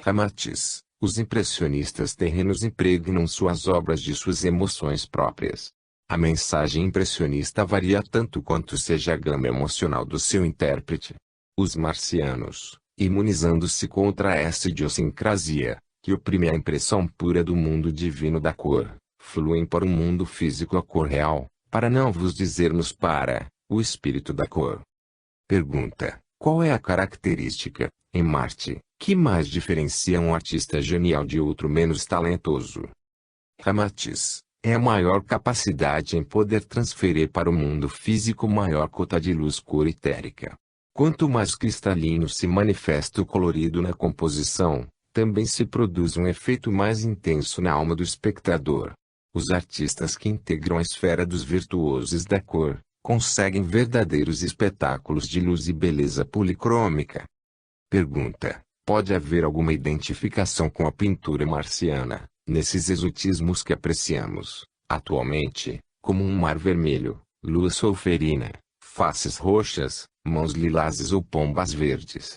Ramatiz: os impressionistas terrenos impregnam suas obras de suas emoções próprias. A mensagem impressionista varia tanto quanto seja a gama emocional do seu intérprete. Os marcianos, imunizando-se contra essa idiosincrasia, que oprime a impressão pura do mundo divino da cor, fluem para o mundo físico a cor real, para não vos dizermos para o espírito da cor. Pergunta: qual é a característica, em Marte, que mais diferencia um artista genial de outro menos talentoso? Ramatiz: é a maior capacidade em poder transferir para o mundo físico maior cota de luz cor etérica. Quanto mais cristalino se manifesta o colorido na composição, também se produz um efeito mais intenso na alma do espectador. Os artistas que integram a esfera dos virtuosos da cor, conseguem verdadeiros espetáculos de luz e beleza policrômica. Pergunta: pode haver alguma identificação com a pintura marciana, nesses exotismos que apreciamos, atualmente, como um mar vermelho, lua sulferina, faces roxas, mãos lilazes ou pombas verdes?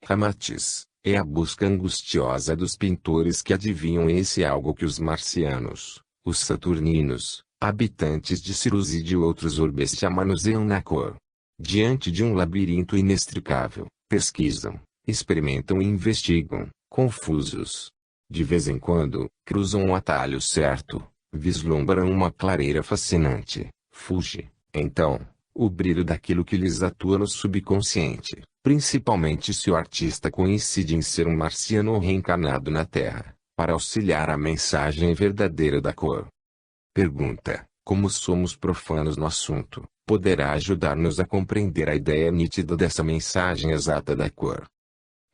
Ramatiz: é a busca angustiosa dos pintores que adivinham esse algo que os marcianos, os saturninos, habitantes de Cirrus e de outros orbes já manuseiam na cor. Diante de um labirinto inextricável, pesquisam, experimentam e investigam, confusos. De vez em quando, cruzam um atalho certo, vislumbram uma clareira fascinante, fuge, então, o brilho daquilo que lhes atua no subconsciente, principalmente se o artista coincide em ser um marciano reencarnado na Terra, para auxiliar a mensagem verdadeira da cor. Pergunta: como somos profanos no assunto, poderá ajudar-nos a compreender a ideia nítida dessa mensagem exata da cor?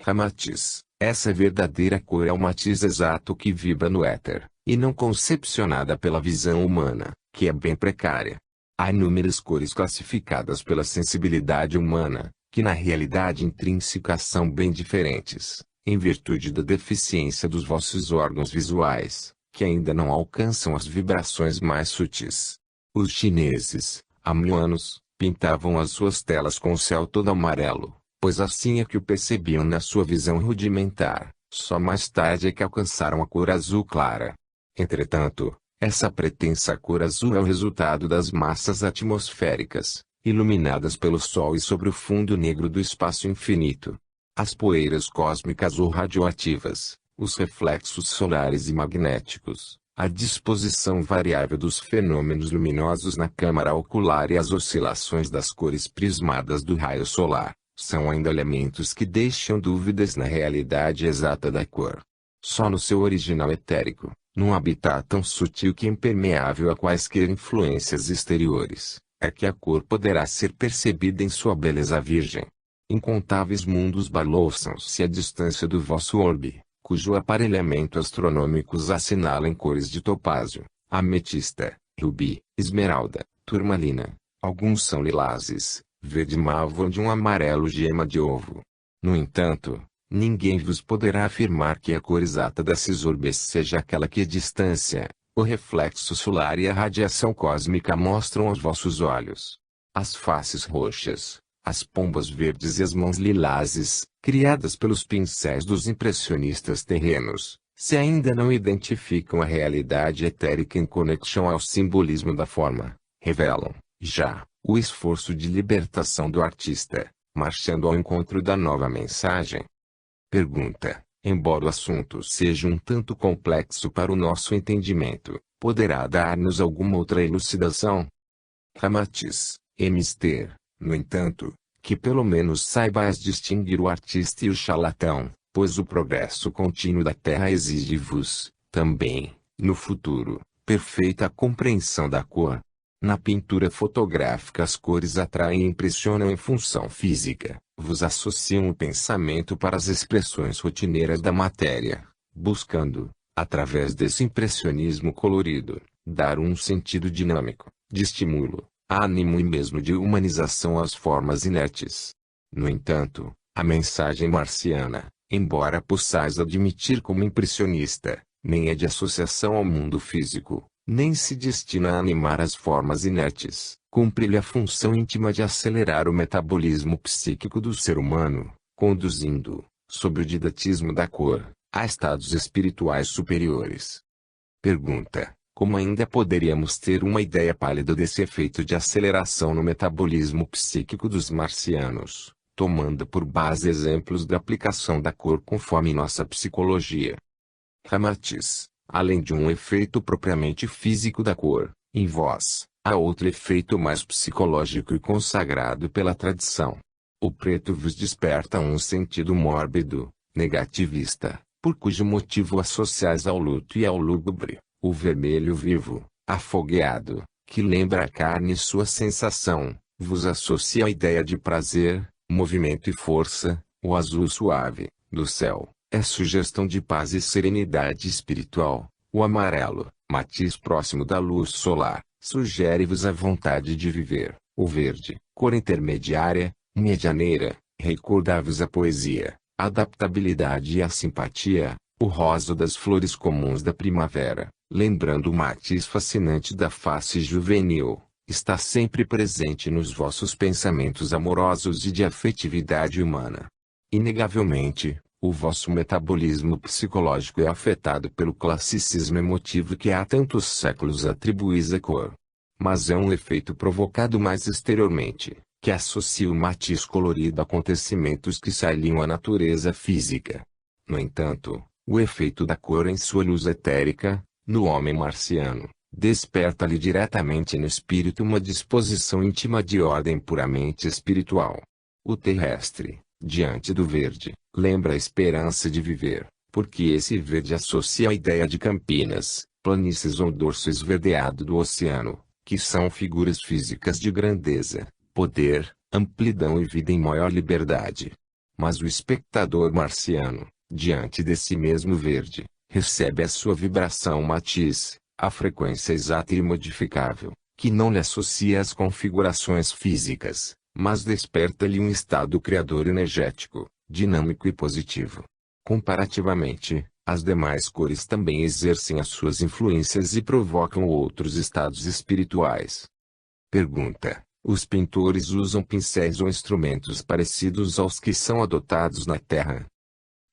Ramatiz: essa verdadeira cor é o matiz exato que vibra no éter, e não concepcionada pela visão humana, que é bem precária. Há inúmeras cores classificadas pela sensibilidade humana, que na realidade intrínseca são bem diferentes, em virtude da deficiência dos vossos órgãos visuais, que ainda não alcançam as vibrações mais sutis. Os chineses, há 1000 anos, pintavam as suas telas com o céu todo amarelo, pois assim é que o percebiam na sua visão rudimentar. Só mais tarde é que alcançaram a cor azul clara. Entretanto, essa pretensa cor azul é o resultado das massas atmosféricas, iluminadas pelo Sol e sobre o fundo negro do espaço infinito. As poeiras cósmicas ou radioativas, os reflexos solares e magnéticos, a disposição variável dos fenômenos luminosos na câmara ocular e as oscilações das cores prismadas do raio solar, são ainda elementos que deixam dúvidas na realidade exata da cor. Só no seu original etérico, num habitat tão sutil que impermeável a quaisquer influências exteriores, é que a cor poderá ser percebida em sua beleza virgem. Incontáveis mundos balouçam-se à distância do vosso orbe, cujo aparelhamento astronômico os assinala em cores de topázio, ametista, rubi, esmeralda, turmalina. Alguns são lilazes, verde malva de um amarelo gema de ovo. No entanto, ninguém vos poderá afirmar que a cor exata desses orbes seja aquela que a distância, o reflexo solar e a radiação cósmica mostram aos vossos olhos. As faces roxas, as pombas verdes e as mãos lilazes, criadas pelos pincéis dos impressionistas terrenos, se ainda não identificam a realidade etérica em conexão ao simbolismo da forma, revelam, já, o esforço de libertação do artista, marchando ao encontro da nova mensagem. Pergunta: embora o assunto seja um tanto complexo para o nosso entendimento, poderá dar-nos alguma outra elucidação? Ramatiz: é mister, no entanto, que pelo menos saibais distinguir o artista e o charlatão, pois o progresso contínuo da Terra exige-vos, também, no futuro, perfeita compreensão da cor. Na pintura fotográfica as cores atraem e impressionam em função física, vos associam o pensamento para as expressões rotineiras da matéria, buscando, através desse impressionismo colorido, dar um sentido dinâmico, de estímulo, ânimo e mesmo de humanização às formas inertes. No entanto, a mensagem marciana, embora possais admitir como impressionista, nem é de associação ao mundo físico, nem se destina a animar as formas inertes. Cumpre-lhe a função íntima de acelerar o metabolismo psíquico do ser humano, conduzindo, sob o didatismo da cor, a estados espirituais superiores. Pergunta: como ainda poderíamos ter uma ideia pálida desse efeito de aceleração no metabolismo psíquico dos marcianos, tomando por base exemplos da aplicação da cor conforme nossa psicologia? Ramatiz: além de um efeito propriamente físico da cor, em vós, há outro efeito mais psicológico e consagrado pela tradição. O preto vos desperta um sentido mórbido, negativista, por cujo motivo associais ao luto e ao lúgubre. O vermelho vivo, afogueado, que lembra a carne e sua sensação, vos associa a ideia de prazer, movimento e força. O azul suave, do céu, é sugestão de paz e serenidade espiritual. O amarelo, matiz próximo da luz solar, sugere-vos a vontade de viver. O verde, cor intermediária, medianeira, recorda-vos a poesia, a adaptabilidade e a simpatia. O rosa das flores comuns da primavera, lembrando o matiz fascinante da face juvenil, está sempre presente nos vossos pensamentos amorosos e de afetividade humana. Inegavelmente, o vosso metabolismo psicológico é afetado pelo classicismo emotivo que há tantos séculos atribuís à cor. Mas é um efeito provocado mais exteriormente, que associa o matiz colorido a acontecimentos que se alinham à natureza física. No entanto, o efeito da cor em sua luz etérica, no homem marciano, desperta-lhe diretamente no espírito uma disposição íntima de ordem puramente espiritual. O terrestre, diante do verde, lembra a esperança de viver, porque esse verde associa a ideia de campinas, planícies ou dorso esverdeado do oceano, que são figuras físicas de grandeza, poder, amplidão e vida em maior liberdade. Mas o espectador marciano, diante desse mesmo verde, recebe a sua vibração matiz, a frequência exata e imodificável, que não lhe associa às configurações físicas, mas desperta-lhe um estado criador energético, dinâmico e positivo. Comparativamente, as demais cores também exercem as suas influências e provocam outros estados espirituais. Pergunta: os pintores usam pincéis ou instrumentos parecidos aos que são adotados na Terra?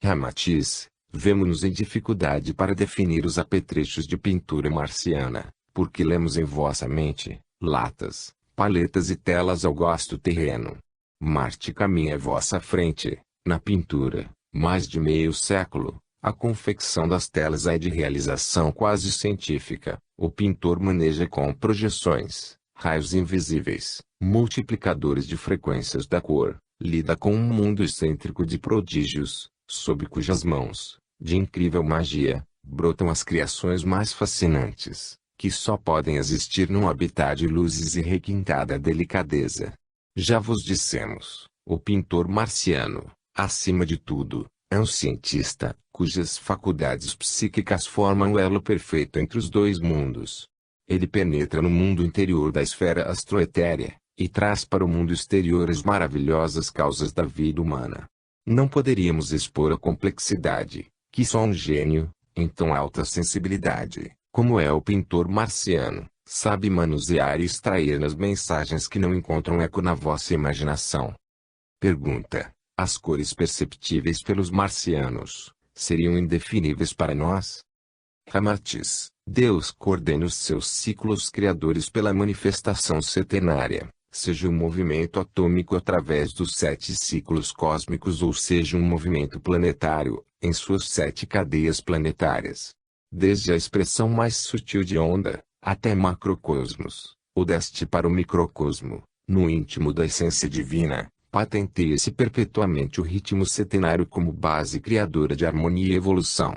Ramatiz: vemo-nos em dificuldade para definir os apetrechos de pintura marciana, porque lemos em vossa mente, latas, paletas e telas ao gosto terreno. Marte caminha à vossa frente, na pintura, mais de meio século, a confecção das telas é de realização quase científica. O pintor maneja com projeções, raios invisíveis, multiplicadores de frequências da cor, lida com um mundo excêntrico de prodígios, sob cujas mãos, de incrível magia, brotam as criações mais fascinantes, que só podem existir num habitat de luzes e requintada delicadeza. Já vos dissemos, o pintor marciano, acima de tudo, é um cientista, cujas faculdades psíquicas formam o elo perfeito entre os dois mundos. Ele penetra no mundo interior da esfera astroetérea, e traz para o mundo exterior as maravilhosas causas da vida humana. Não poderíamos expor a complexidade, que só um gênio, em tão alta sensibilidade, como é o pintor marciano, sabe manusear e extrair nas mensagens que não encontram eco na vossa imaginação. Pergunta: as cores perceptíveis pelos marcianos, seriam indefiníveis para nós? Ramatiz: Deus coordena os seus ciclos criadores pela manifestação setenária, seja um movimento atômico através dos 7 ciclos cósmicos ou seja um movimento planetário, em suas 7 cadeias planetárias. Desde a expressão mais sutil de onda, até macrocosmos, ou deste para o microcosmo, no íntimo da essência divina, patenteia-se perpetuamente o ritmo setenário como base criadora de harmonia e evolução.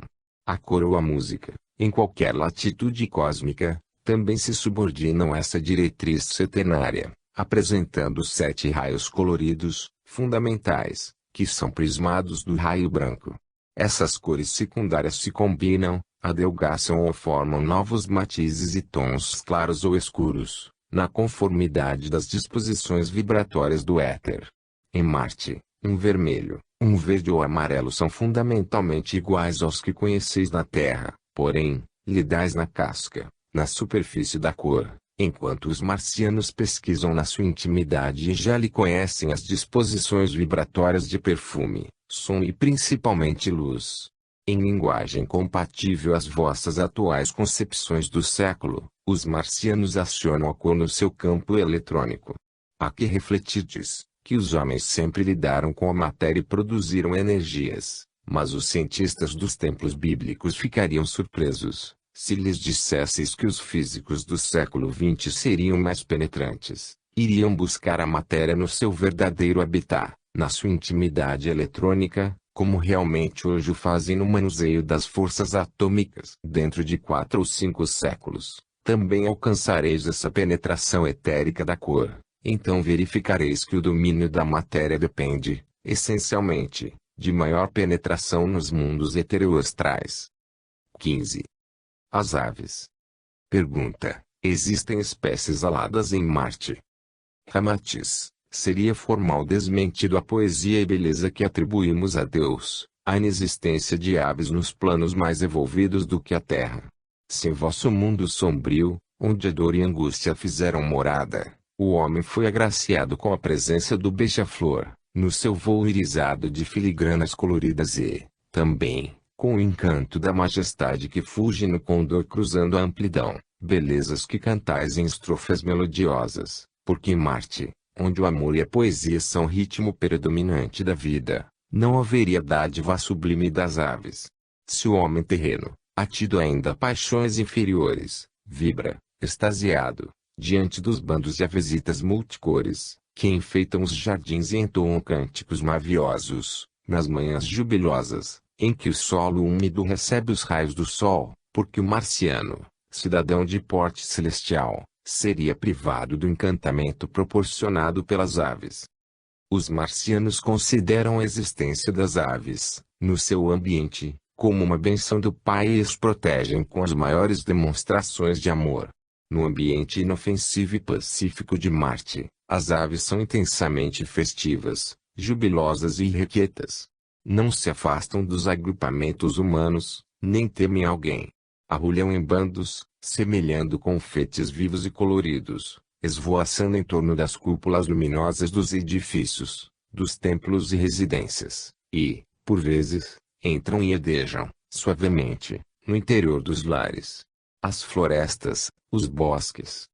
A cor ou a música, em qualquer latitude cósmica, também se subordinam a essa diretriz setenária, apresentando 7 raios coloridos, fundamentais, que são prismados do raio branco. Essas cores secundárias se combinam, adelgaçam ou formam novos matizes e tons claros ou escuros, na conformidade das disposições vibratórias do éter. Em Marte, um vermelho, um verde ou amarelo são fundamentalmente iguais aos que conheceis na Terra, porém, lidais na casca, na superfície da cor, enquanto os marcianos pesquisam na sua intimidade e já lhe conhecem as disposições vibratórias de perfume, som e principalmente luz. Em linguagem compatível às vossas atuais concepções do século, os marcianos acionam a cor no seu campo eletrônico. Aqui refletirdes que os homens sempre lidaram com a matéria e produziram energias, mas os cientistas dos templos bíblicos ficariam surpresos se lhes dissesseis que os físicos do século XX seriam mais penetrantes, iriam buscar a matéria no seu verdadeiro habitat, na sua intimidade eletrônica, como realmente hoje o fazem no manuseio das forças atômicas. Dentro de 4 ou 5 séculos, também alcançareis essa penetração etérica da cor, então verificareis que o domínio da matéria depende, essencialmente, de maior penetração nos mundos heteroastrais. 15. As aves. Pergunta: existem espécies aladas em Marte? Ramatiz: seria formal desmentido a poesia e beleza que atribuímos a Deus, a inexistência de aves nos planos mais evolvidos do que a Terra. Se em vosso mundo sombrio, onde a dor e angústia fizeram morada, o homem foi agraciado com a presença do beija-flor, no seu voo irisado de filigranas coloridas e, também, com o encanto da majestade que fulge no condor cruzando a amplidão, belezas que cantais em estrofes melodiosas, porque em Marte, onde o amor e a poesia são o ritmo predominante da vida, não haveria dádiva sublime das aves. Se o homem terreno, atido ainda a paixões inferiores, vibra, extasiado, diante dos bandos de avesitas multicores, que enfeitam os jardins e entoam cânticos maviosos, nas manhãs jubilosas, em que o solo úmido recebe os raios do sol, porque o marciano, cidadão de porte celestial, seria privado do encantamento proporcionado pelas aves. Os marcianos consideram a existência das aves, no seu ambiente, como uma bênção do Pai e as protegem com as maiores demonstrações de amor. No ambiente inofensivo e pacífico de Marte, as aves são intensamente festivas, jubilosas e irrequietas. Não se afastam dos agrupamentos humanos, nem temem alguém. Arrulham em bandos, semelhando confetes vivos e coloridos, esvoaçando em torno das cúpulas luminosas dos edifícios, dos templos e residências, e, por vezes, entram e edejam, suavemente, no interior dos lares. As florestas, os bosques,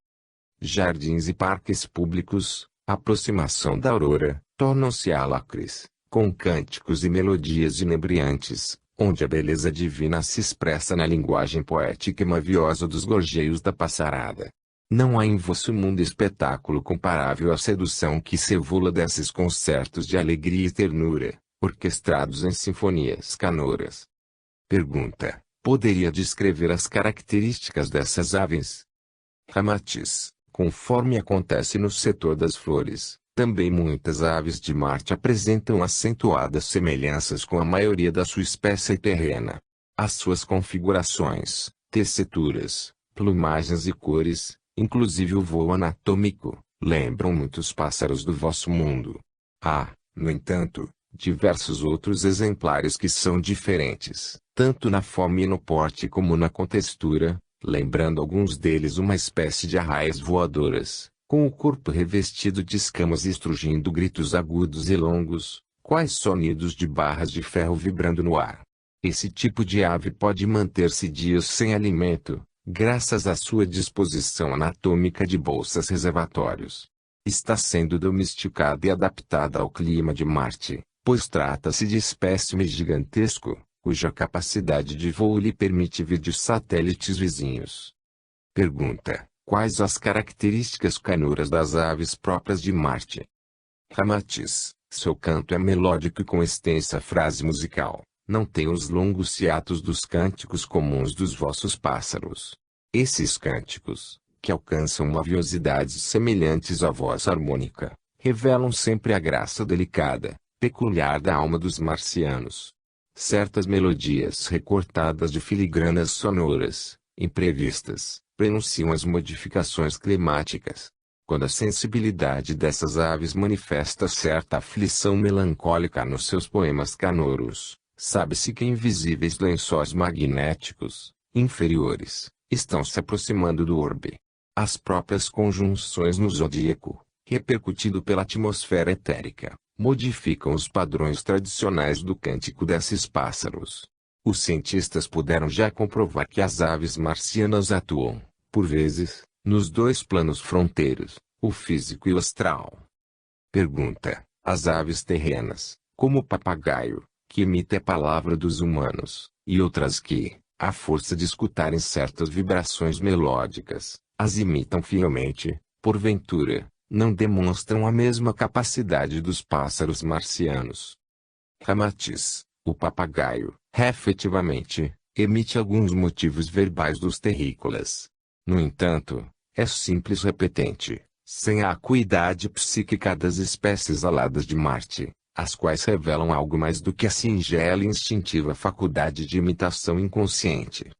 jardins e parques públicos, a aproximação da aurora, tornam-se alacres, com cânticos e melodias inebriantes, onde a beleza divina se expressa na linguagem poética e maviosa dos gorjeios da passarada. Não há em vosso mundo espetáculo comparável à sedução que se evula desses concertos de alegria e ternura, orquestrados em sinfonias canoras. Pergunta: poderia descrever as características dessas aves? Ramatiz: conforme acontece no setor das flores, também muitas aves de Marte apresentam acentuadas semelhanças com a maioria da sua espécie terrena. As suas configurações, tessituras, plumagens e cores, inclusive o voo anatômico, lembram muitos pássaros do vosso mundo. Há, no entanto, diversos outros exemplares que são diferentes, tanto na forma e no porte como na contextura, lembrando alguns deles uma espécie de arraias voadoras, com o corpo revestido de escamas e estrugindo gritos agudos e longos, quais sonidos de barras de ferro vibrando no ar. Esse tipo de ave pode manter-se dias sem alimento, graças à sua disposição anatômica de bolsas reservatórios. Está sendo domesticada e adaptada ao clima de Marte, pois trata-se de espécime gigantesco, cuja capacidade de voo lhe permite vir de satélites vizinhos. Pergunta: quais as características canoras das aves próprias de Marte? Ramatiz: seu canto é melódico e com extensa frase musical, não tem os longos hiatos dos cânticos comuns dos vossos pássaros. Esses cânticos, que alcançam maviosidades semelhantes à voz harmônica, revelam sempre a graça delicada, peculiar da alma dos marcianos. certas melodias recortadas de filigranas sonoras, imprevistas, prenunciam as modificações climáticas. Quando a sensibilidade dessas aves manifesta certa aflição melancólica nos seus poemas canoros, sabe-se que invisíveis lençóis magnéticos, inferiores, estão se aproximando do orbe. As próprias conjunções no zodíaco, repercutido pela atmosfera etérica, modificam os padrões tradicionais do cântico desses pássaros. Os cientistas puderam já comprovar que as aves marcianas atuam, por vezes, nos dois planos fronteiros, o físico e o astral. Pergunta: as aves terrenas, como o papagaio, que imita a palavra dos humanos, e outras que, à força de escutarem certas vibrações melódicas, as imitam fielmente, porventura, não demonstram a mesma capacidade dos pássaros marcianos? Ramatiz: o papagaio, efetivamente, emite alguns motivos verbais dos terrícolas. No entanto, é simples repetente, sem a acuidade psíquica das espécies aladas de Marte, as quais revelam algo mais do que a singela e instintiva faculdade de imitação inconsciente.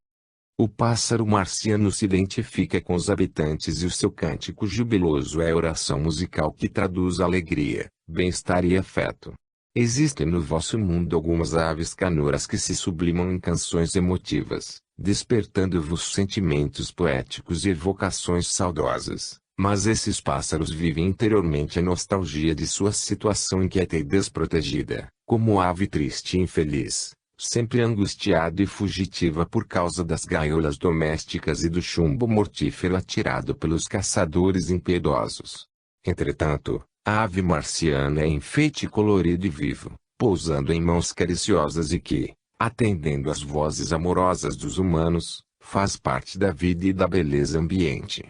O pássaro marciano se identifica com os habitantes e o seu cântico jubiloso é a oração musical que traduz alegria, bem-estar e afeto. Existem no vosso mundo algumas aves canoras que se sublimam em canções emotivas, despertando-vos sentimentos poéticos e evocações saudosas, mas esses pássaros vivem interiormente a nostalgia de sua situação inquieta e desprotegida, como ave triste e infeliz, sempre angustiada e fugitiva por causa das gaiolas domésticas e do chumbo mortífero atirado pelos caçadores impiedosos. Entretanto, a ave marciana é enfeite colorido e vivo, pousando em mãos cariciosas e que, atendendo às vozes amorosas dos humanos, faz parte da vida e da beleza ambiente.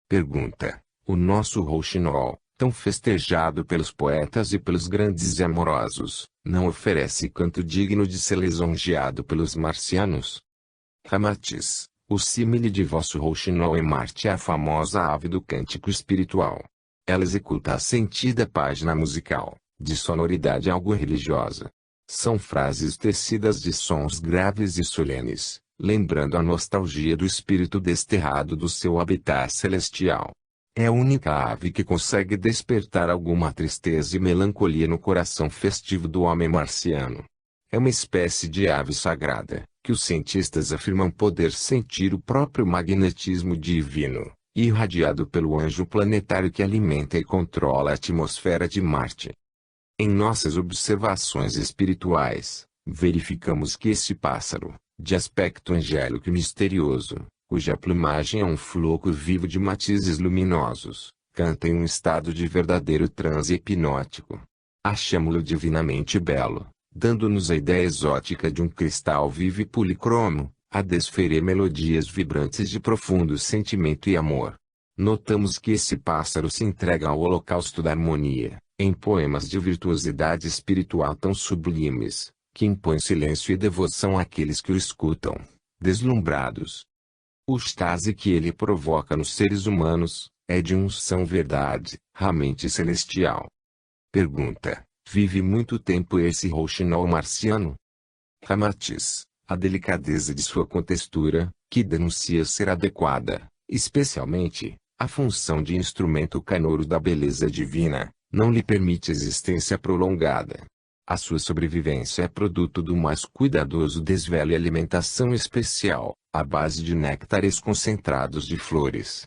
Pergunta: o nosso rouxinol, tão festejado pelos poetas e pelos grandes e amorosos, não oferece canto digno de ser lisonjeado pelos marcianos? Ramatiz: o símile de vosso rouxinol em Marte é a famosa ave do cântico espiritual. Ela executa a sentida página musical, de sonoridade algo religiosa. São frases tecidas de sons graves e solenes, lembrando a nostalgia do espírito desterrado do seu habitat celestial. É a única ave que consegue despertar alguma tristeza e melancolia no coração festivo do homem marciano. É uma espécie de ave sagrada, que os cientistas afirmam poder sentir o próprio magnetismo divino, irradiado pelo anjo planetário que alimenta e controla a atmosfera de Marte. Em nossas observações espirituais, verificamos que esse pássaro, de aspecto angélico e misterioso, cuja plumagem é um floco vivo de matizes luminosos, canta em um estado de verdadeiro transe hipnótico. Achamo-lo divinamente belo, dando-nos a ideia exótica de um cristal vivo e policromo, a desferir melodias vibrantes de profundo sentimento e amor. Notamos que esse pássaro se entrega ao holocausto da harmonia, em poemas de virtuosidade espiritual tão sublimes, que impõem silêncio e devoção àqueles que o escutam, deslumbrados. O êxtase que ele provoca nos seres humanos, é de unção verdade, raramente celestial. Pergunta: vive muito tempo esse rouxinol marciano? Ramatiz: a delicadeza de sua contextura, que denuncia ser adequada, especialmente, à função de instrumento canoro da beleza divina, não lhe permite existência prolongada. A sua sobrevivência é produto do mais cuidadoso desvelo e alimentação especial, à base de néctares concentrados de flores.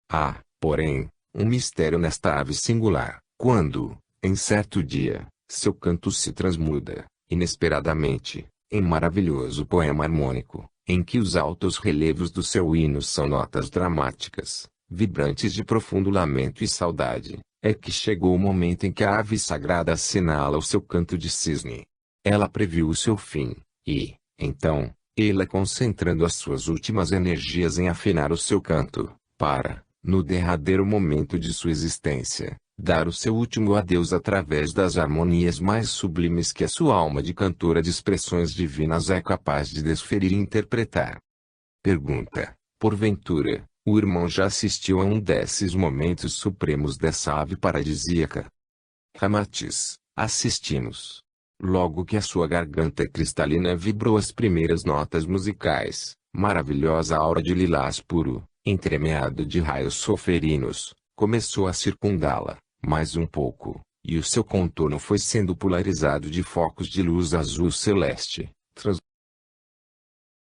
Há, porém, um mistério nesta ave singular, quando, em certo dia, seu canto se transmuda, inesperadamente, em maravilhoso poema harmônico, em que os altos relevos do seu hino são notas dramáticas, vibrantes de profundo lamento e saudade. É que chegou o momento em que a ave sagrada assinala o seu canto de cisne. Ela previu o seu fim, e, então, ela concentrando as suas últimas energias em afinar o seu canto, para, no derradeiro momento de sua existência, dar o seu último adeus através das harmonias mais sublimes que a sua alma de cantora de expressões divinas é capaz de desferir e interpretar. Pergunta: porventura, o irmão já assistiu a um desses momentos supremos dessa ave paradisíaca? Ramatiz: assistimos. Logo que a sua garganta cristalina vibrou as primeiras notas musicais, maravilhosa aura de lilás puro, entremeado de raios sulfurinos, começou a circundá-la, mais um pouco, e o seu contorno foi sendo polarizado de focos de luz azul celeste,